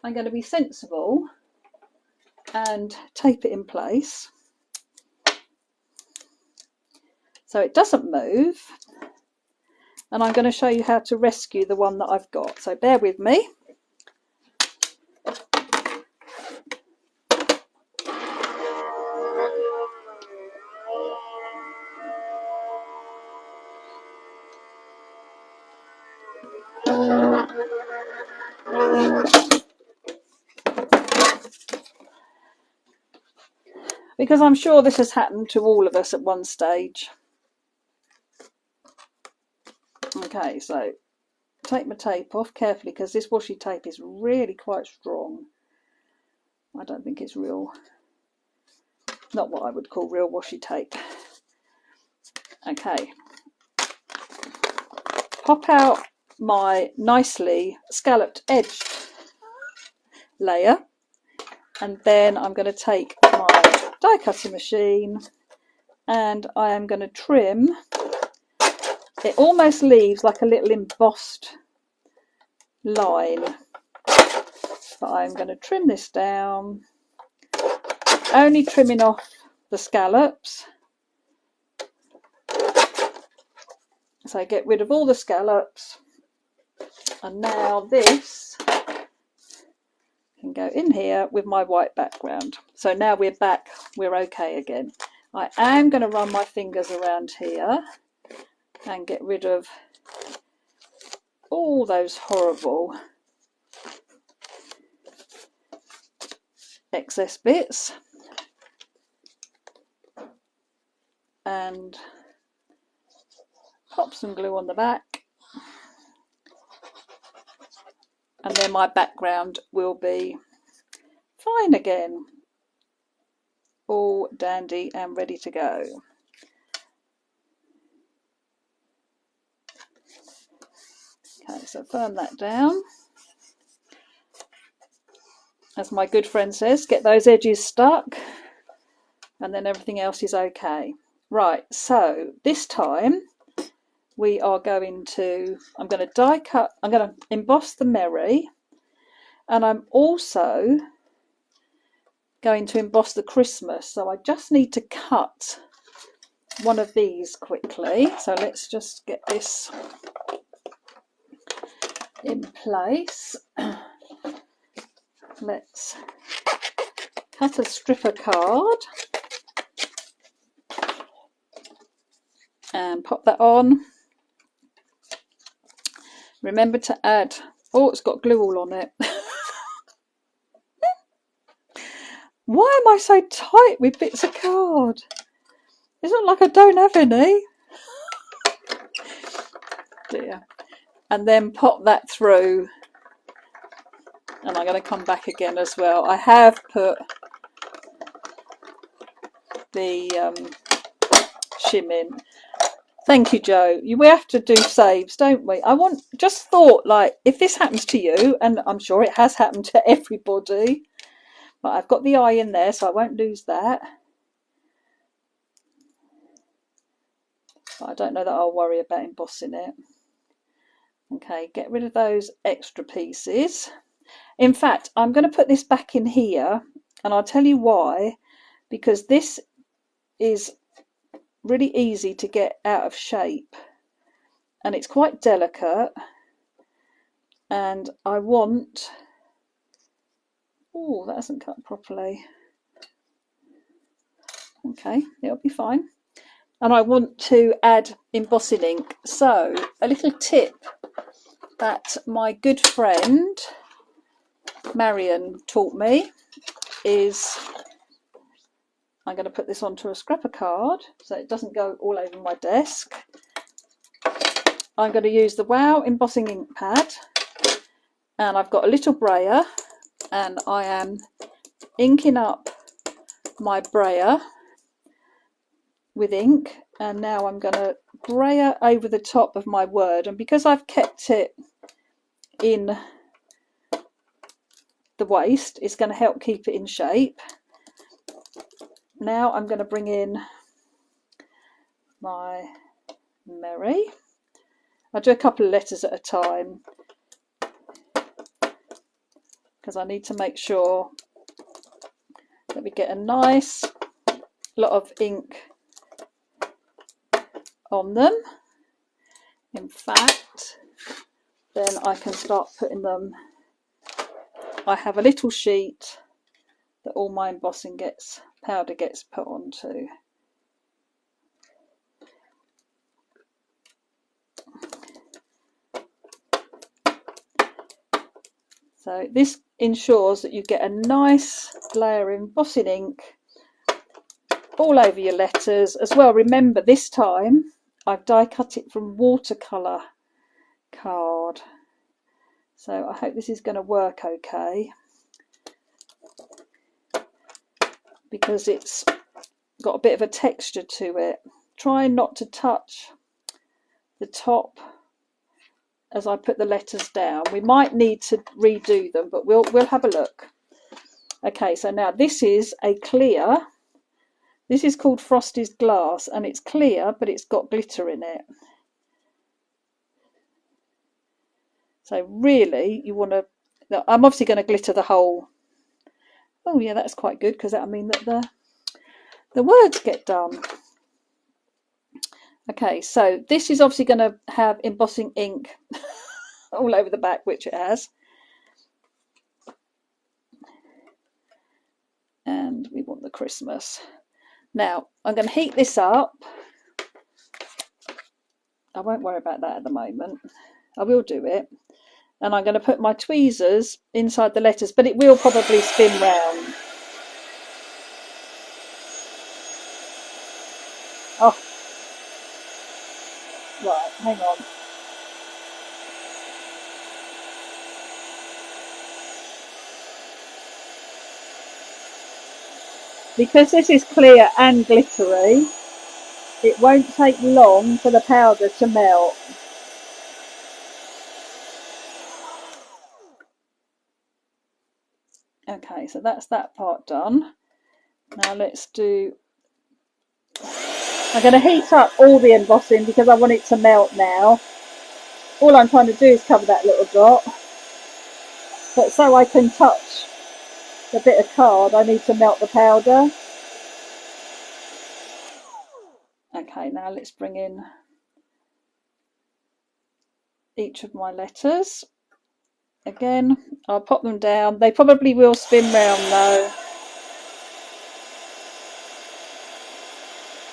I'm going to be sensible and tape it in place so it doesn't move. And I'm going to show you how to rescue the one that I've got. So bear with me. Because I'm sure this has happened to all of us at one stage. Okay, so take my tape off carefully because this washi tape is really quite strong. I don't think it's real, not what I would call real washi tape. Okay, pop out my nicely scalloped edged layer, and then I'm going to take my die cutting machine and I am going to trim. It almost leaves like a little embossed line, but I'm going to trim this down, only trimming off the scallops. So get rid of all the scallops, and now this can go in here with my white background. So now we're back, we're okay again. I am going to run my fingers around here and get rid of all those horrible excess bits, and pop some glue on the back, and then my background will be fine again, all dandy and ready to go. Okay, so firm that down. As my good friend says, get those edges stuck and then everything else is okay. Right, so this time we are going to, I'm going to die cut, I'm going to emboss the Merry, and I'm also going to emboss the Christmas. So I just need to cut one of these quickly. So let's just get this in place. Let's cut a stripper card and pop that on. Remember to add, oh, it's got glue all on it. Why am I so tight with bits of card? It's not like I don't have any. Dear. And then pop that through. And I'm going to come back again as well. I have put the shim in. Thank you, Joe. We have to do saves, don't we? Just thought, like, if this happens to you, and I'm sure it has happened to everybody, but I've got the eye in there, so I won't lose that. But I don't know that I'll worry about embossing it. Okay, get rid of those extra pieces. In fact, I'm going to put this back in here, and I'll tell you why. Because this is really easy to get out of shape, and it's quite delicate, and I want, oh, that hasn't cut properly. Okay, it'll be fine. And I want to add embossing ink. So a little tip that my good friend Marion taught me is, I'm going to put this onto a scrapper card so it doesn't go all over my desk. I'm going to use the Wow embossing ink pad, and I've got a little brayer, and I am inking up my brayer with ink, and now I'm going to brayer over the top of my word, and because I've kept it in the waist, it's going to help keep it in shape. Now I'm going to bring in my Merry. I'll do a couple of letters at a time. because I need to make sure that we get a nice lot of ink on them. In fact, then I can start putting them. I have a little sheet that all my embossing powder gets put onto. So this ensures that you get a nice layer of embossing ink all over your letters as well. Remember, this time I've die cut it from watercolour card, so I hope this is going to work okay, because it's got a bit of a texture to it. Try not to touch the top as I put the letters down. We might need to redo them, but we'll have a look. Okay, so now this is a clear. This is called Frosted Glass, and it's clear, but it's got glitter in it. So really, you want to. I'm obviously going to glitter the whole. Oh yeah, that's quite good, because that'll mean that the words get done. Okay, so this is obviously going to have embossing ink all over the back, which it has. And we want the Christmas. Now, I'm going to heat this up. I won't worry about that at the moment. I will do it. And I'm going to put my tweezers inside the letters, but it will probably spin round. Oh, right, hang on. Because this is clear and glittery, it won't take long for the powder to melt. Okay, so that's that part done. Now let's do. I'm going to heat up all the embossing because I want it to melt now. All I'm trying to do is cover that little dot. But so I can touch the bit of card, I need to melt the powder. Okay, now let's bring in each of my letters. Again, I'll pop them down. They probably will spin round though.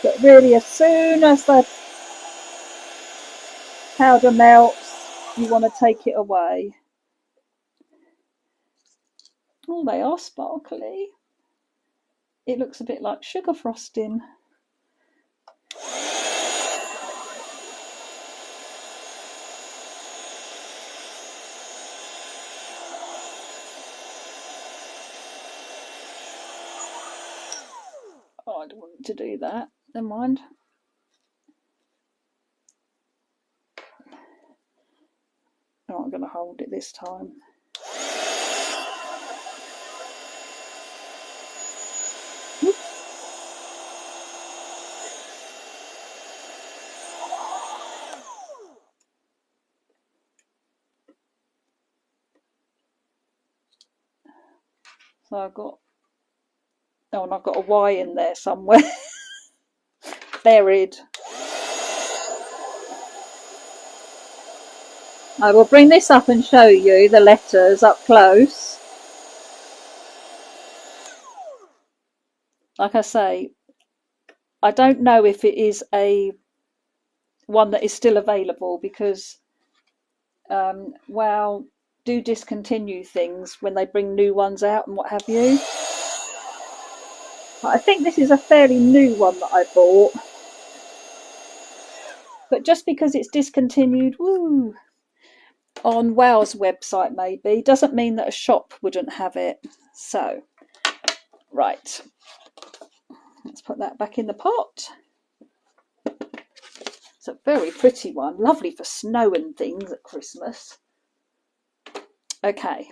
But really, as soon as the powder melts, you want to take it away. Oh, they are sparkly. It looks a bit like sugar frosting. Oh, I don't want to do that. Never mind. Oh, I'm going to hold it this time. So I've got, oh, and I've got a Y in there somewhere. Buried. I will bring this up and show you the letters up close. Like I say, I don't know if it is a one that is still available, because WoW do discontinue things when they bring new ones out and what have you. I think this is a fairly new one that I bought, but just because it's discontinued on WoW's website maybe doesn't mean that a shop wouldn't have it. So right, let's put that back in the pot. It's a very pretty one, lovely for snow and things at Christmas. Okay,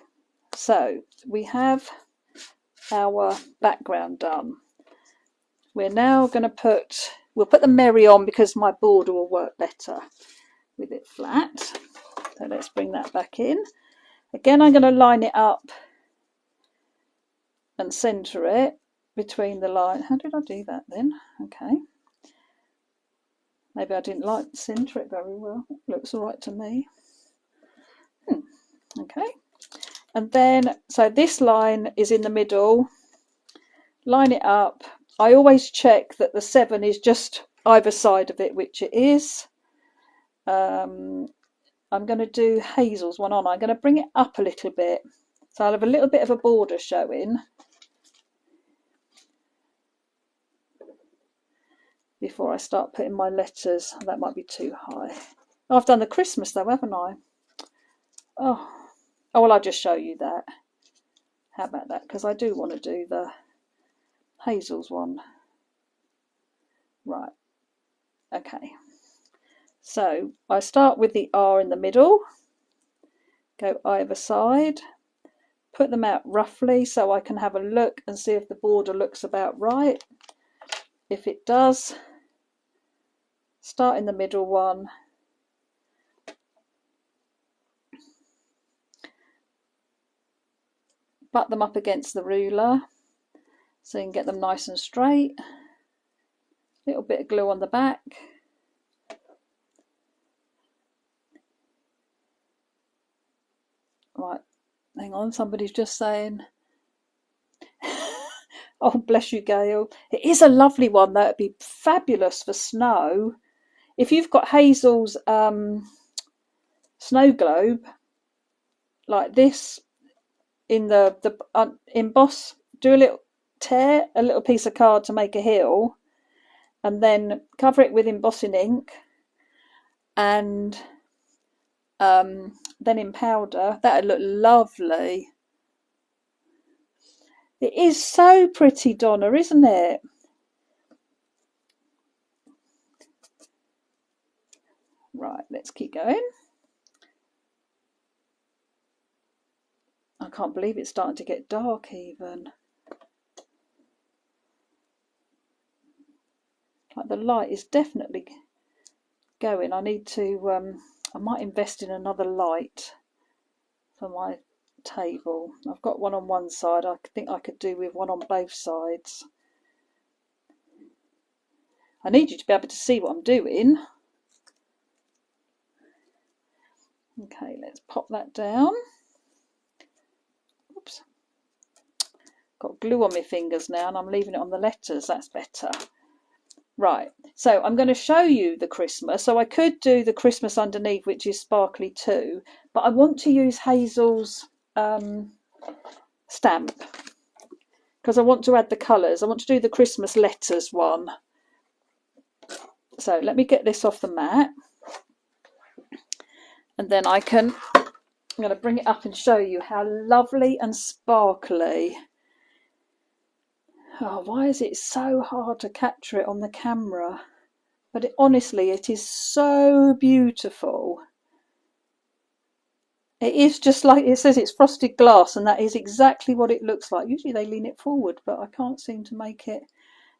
so we have our background done. We're now going to we'll put the Merry on because my border will work better with it flat. So let's bring that back in. Again, I'm going to line it up and centre it between the line. How did I do that then? Okay. Maybe I didn't like centre it very well. It looks all right to me. Okay. And then, so this line is in the middle. Line it up. I always check that the 7 is just either side of it, which it is. I'm going to do Hazel's one on. I'm going to bring it up a little bit. So I'll have a little bit of a border showing before I start putting my letters. That might be too high. Oh, I've done the Christmas though, haven't I? Oh, well, I'll just show you that. How about that? Because I do want to do the Hazel's one. Right. Okay. So I start with the R in the middle, go either side, put them out roughly so I can have a look and see if the border looks about right. If it does, start in the middle one, butt them up against the ruler so you can get them nice and straight. Little bit of glue on the back. Right, hang on, somebody's just saying, oh bless you Gail, it is a lovely one. That would be fabulous for snow. If you've got Hazel's snow globe like this, in the emboss, do a little tear a little piece of card to make a hill and then cover it with embossing ink and then in powder. That would look lovely. It is so pretty, Donna, isn't it? Right, let's keep going. I can't believe it's starting to get dark even. Like the light is definitely going. I need to, I might invest in another light for my table. I've got one on one side. I think I could do with one on both sides. I need you to be able to see what I'm doing. Okay, let's pop that down. Oops. Got glue on my fingers now and I'm leaving it on the letters. That's better. Right, so I'm going to show you the Christmas. So I could do the Christmas underneath, which is sparkly too, but I want to use Hazel's stamp because I want to add the colours. I want to do the Christmas letters one. So let me get this off the mat and then I'm going to bring it up and show you how lovely and sparkly. Oh, why is it so hard to capture it on the camera? But honestly, it is so beautiful. It is just like it says, it's frosted glass, and that is exactly what it looks like. Usually they lean it forward, but I can't seem to make it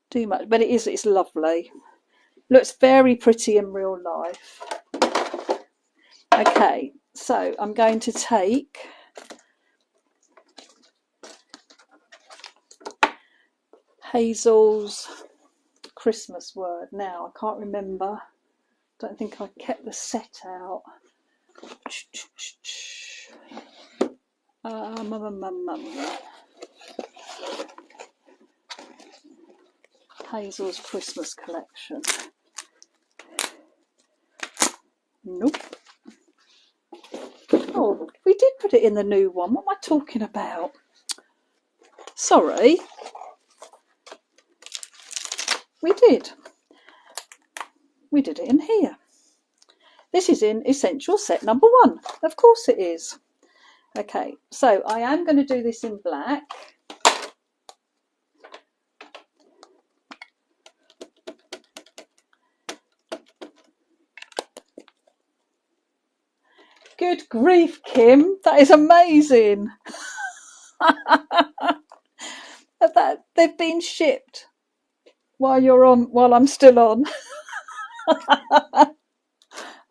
do much. But it's lovely. Looks very pretty in real life. Okay, so I'm going to take Hazel's Christmas word. Now, I can't remember. Don't think I kept the set out. Hazel's Christmas collection. Nope. Oh, we did put it in the new one. What am I talking about? Sorry. We did. We did it in here. This is in Essential Set number 1. Of course it is. Okay, so I am going to do this in black. Good grief, Kim. That is amazing. They've been shipped while I'm still on.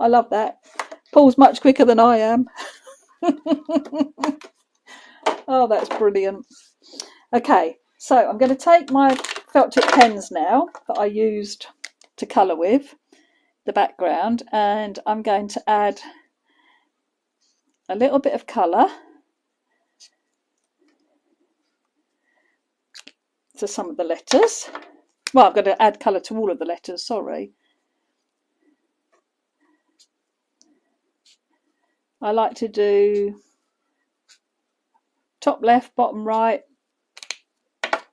I love that. Paul's much quicker than I am. Oh, that's brilliant. Okay, so I'm going to take my felt tip pens now that I used to colour with the background, and I'm going to add a little bit of colour to some of the letters. Well, I'm going to add colour to all of the letters, sorry. I like to do top left, bottom right,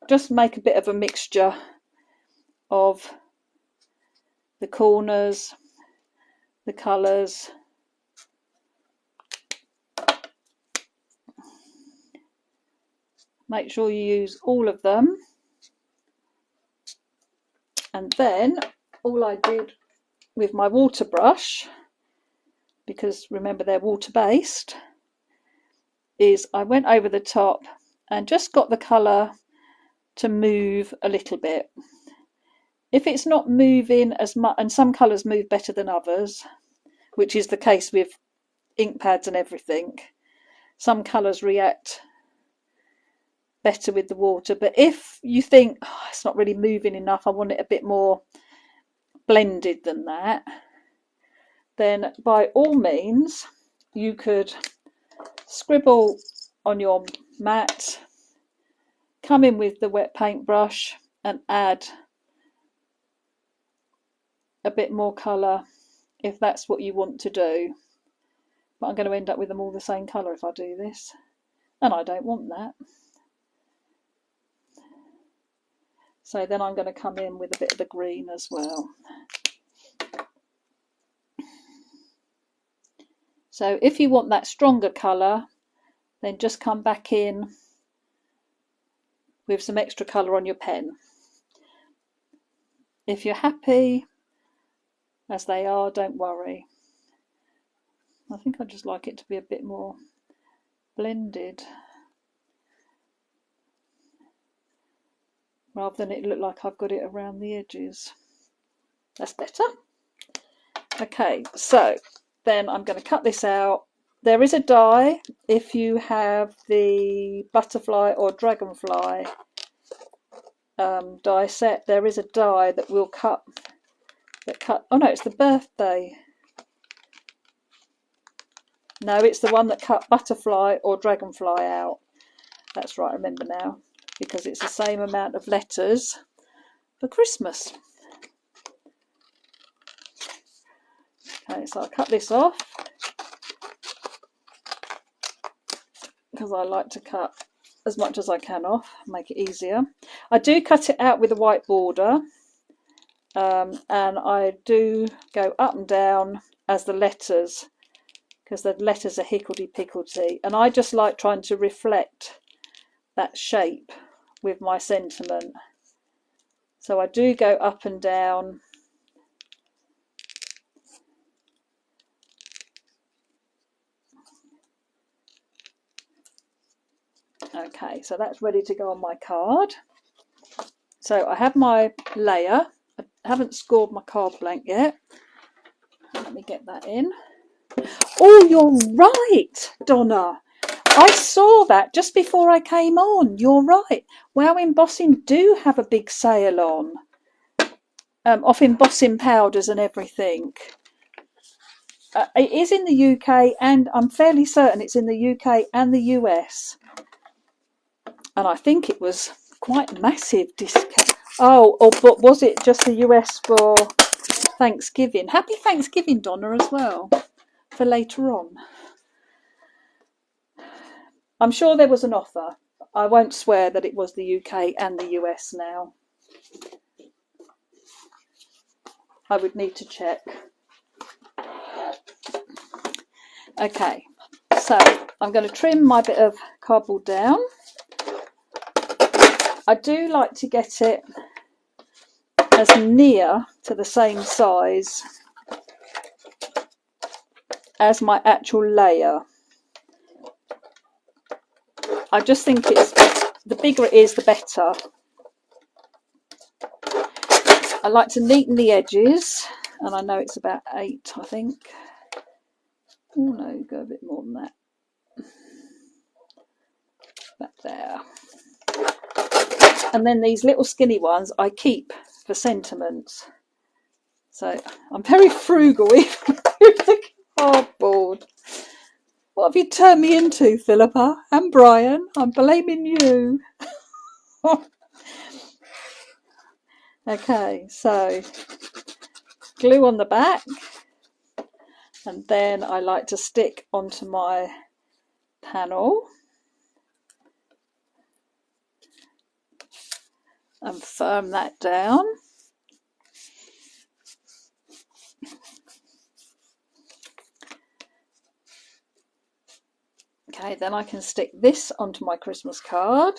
just make a bit of a mixture of the corners, the colours. Make sure you use all of them. And then all I did with my water brush, because remember they're water based, is I went over the top and just got the colour to move a little bit. If it's not moving as much, and some colours move better than others, which is the case with ink pads and everything, some colours react better with the water, but if you think, oh, it's not really moving enough, I want it a bit more blended than that, then by all means you could scribble on your mat, come in with the wet paintbrush and add a bit more colour if that's what you want to do. But I'm going to end up with them all the same colour if I do this, and I don't want that. So then I'm going to come in with a bit of the green as well. So if you want that stronger colour, then just come back in with some extra colour on your pen. If you're happy as they are, don't worry. I think I just like it to be a bit more blended, rather than it look like I've got it around the edges. That's better. Okay, so then I'm going to cut this out. There is a die if you have the butterfly or dragonfly die set. There is a die that will cut. Oh no, it's the birthday. No, it's the one that cut butterfly or dragonfly out. That's right, I remember now, because it's the same amount of letters for Christmas. Okay, so I'll cut this off because I like to cut as much as I can off, make it easier. I do cut it out with a white border, and I do go up and down as the letters, because the letters are higgledy-piggledy, and I just like trying to reflect that shape with my sentiment. So I do go up and down. Okay, so that's ready to go on my card. So I have my layer. I haven't scored my card blank yet. Let me get that in. Oh, you're right, Donna. I saw that just before I came on. You're right. Wow Embossing do have a big sale on, off embossing powders and everything. It is in the UK, and I'm fairly certain it's in the UK and the US. And I think it was quite massive discount. Oh, but was it just the US for Thanksgiving? Happy Thanksgiving, Donna, as well, for later on. I'm sure there was an offer. I won't swear that it was the UK and the US now. I would need to check. Okay, so I'm going to trim my bit of cardboard down. I do like to get it as near to the same size as my actual layer. I just think it's, the bigger it is, the better. I like to neaten the edges, and I know it's about 8, I think. Oh no, go a bit more than that. Back there. And then these little skinny ones I keep for sentiments. So I'm very frugal with the cardboard. What have you turned me into, Philippa and Brian? I'm blaming you. Okay, so glue on the back, and then I like to stick onto my panel and firm that down. Okay, then I can stick this onto my Christmas card.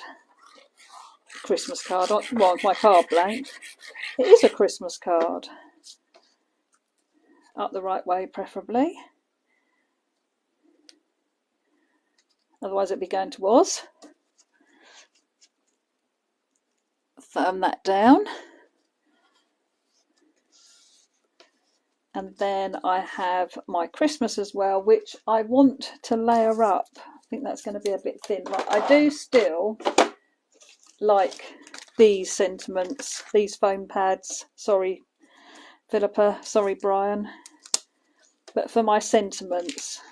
Well, my card blank. It is a Christmas card. Up the right way, preferably. Otherwise it'd be going to Oz. Firm that down. And then I have my Christmas as well, which I want to layer up. I think that's going to be a bit thin. Like, I do still like these sentiments, these foam pads. Sorry, Philippa. Sorry, Brian. But for my sentiments.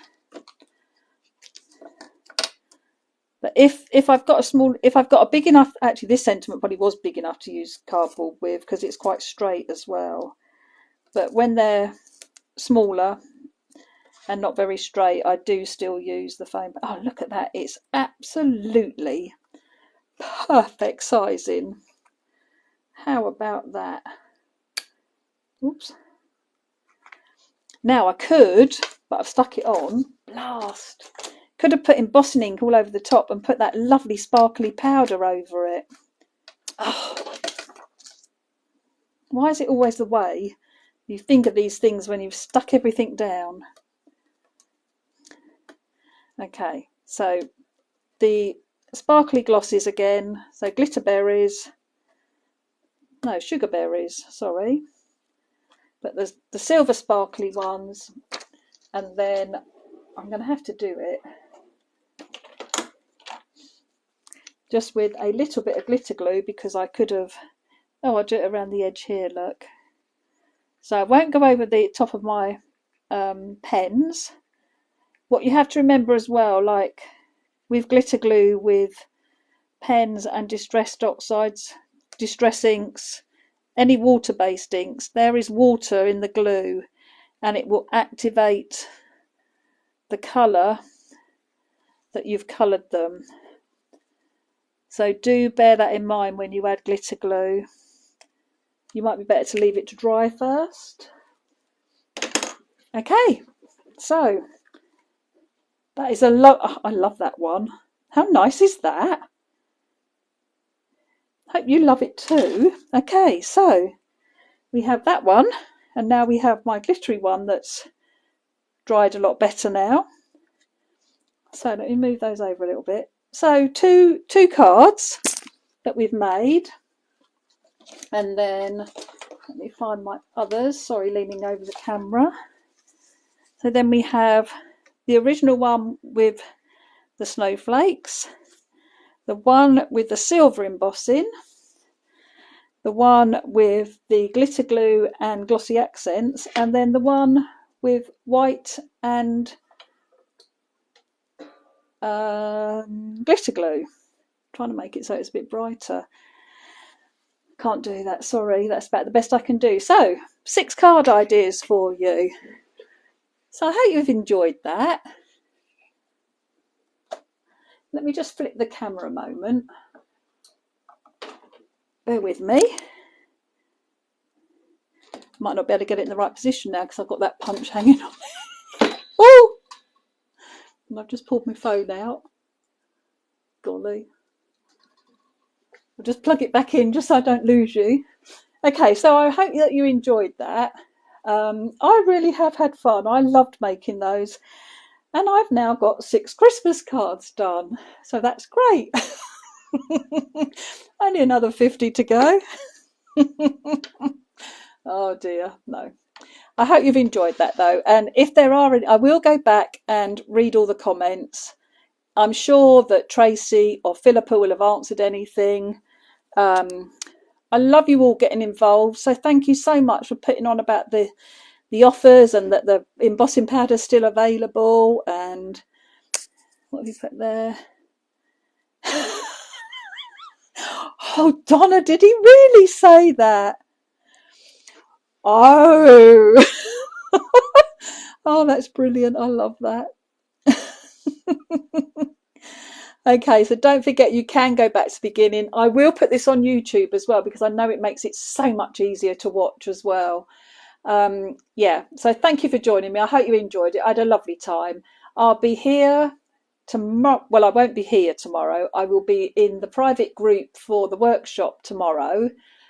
But if I've got a big enough, actually this sentiment probably was big enough to use cardboard with because it's quite straight as well. But when they're smaller and not very straight, I do still use the foam. Oh, look at that. It's absolutely perfect sizing. How about that? Oops. Now I could, but I've stuck it on. Blast. Could have put embossing ink all over the top and put that lovely sparkly powder over it. Oh. Why is it always the way you think of these things when you've stuck everything down? Okay, so the sparkly glosses again. So glitter berries. No, sugar berries, sorry. But there's the silver sparkly ones. And then I'm going to have to do it just with a little bit of glitter glue because I could have... Oh, I'll do it around the edge here, look. So I won't go over the top of my pens. What you have to remember as well, like with glitter glue, with pens and distressed oxides, distress inks, any water-based inks, there is water in the glue and it will activate the colour that you've coloured them. So do bear that in mind when you add glitter glue. You might be better to leave it to dry first. Okay, so that is a lot. Oh, I love that one. How nice is that? Hope you love it too. Okay, so we have that one, and now we have my glittery one that's dried a lot better now. So let me move those over a little bit. So two cards that we've made, and then let me find my others. Sorry, leaning over the camera. So then we have the original one with the snowflakes, the one with the silver embossing, the one with the glitter glue and glossy accents, and then the one with white and glitter glue. Trying to make it so it's a bit brighter. Can't do that, sorry, that's about the best I can do. So 6 card ideas for you. So I hope you've enjoyed that. Let me just flip the camera a moment. Bear with me. Might not be able to get it in the right position now because I've got that punch hanging on. Oh! And I've just pulled my phone out. Golly. I'll just plug it back in just so I don't lose you. Okay, so I hope that you enjoyed that. I really have had fun. I loved making those. And I've now got 6 Christmas cards done. So that's great. Only another 50 to go. Oh dear, no. I hope you've enjoyed that though. And if there are any, I will go back and read all the comments. I'm sure that Tracy or Philippa will have answered anything. I love you all getting involved. So thank you so much for putting on about the offers and that the embossing powder is still available. And what have you put there? Oh, Donna, did he really say that? Oh, oh, that's brilliant. I love that. Okay, so don't forget you can go back to the beginning. I will put this on YouTube as well because I know it makes it so much easier to watch as well. Yeah, so thank you for joining me. I hope you enjoyed it. I had a lovely time. I'll be here tomorrow. Well, I won't be here tomorrow. I will be in the private group for the workshop tomorrow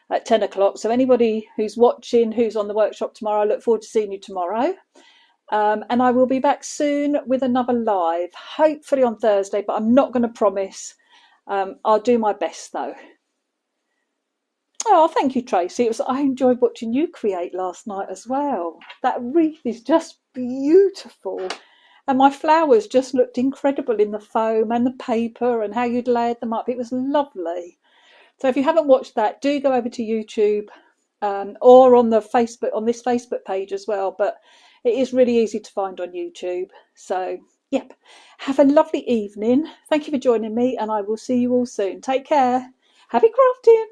at 10 o'clock. So anybody who's watching, who's on the workshop tomorrow, I look forward to seeing you tomorrow. And I will be back soon with another live, hopefully on Thursday, but I'm not going to promise. I'll do my best though. Oh, thank you, Tracy. I enjoyed watching you create last night as well. That wreath is just beautiful. And my flowers just looked incredible in the foam and the paper and how you'd layered them up. It was lovely. So if you haven't watched that, do go over to YouTube or on the Facebook, on this Facebook page as well. But it is really easy to find on YouTube. So, yep. Have a lovely evening. Thank you for joining me, and I will see you all soon. Take care. Happy crafting.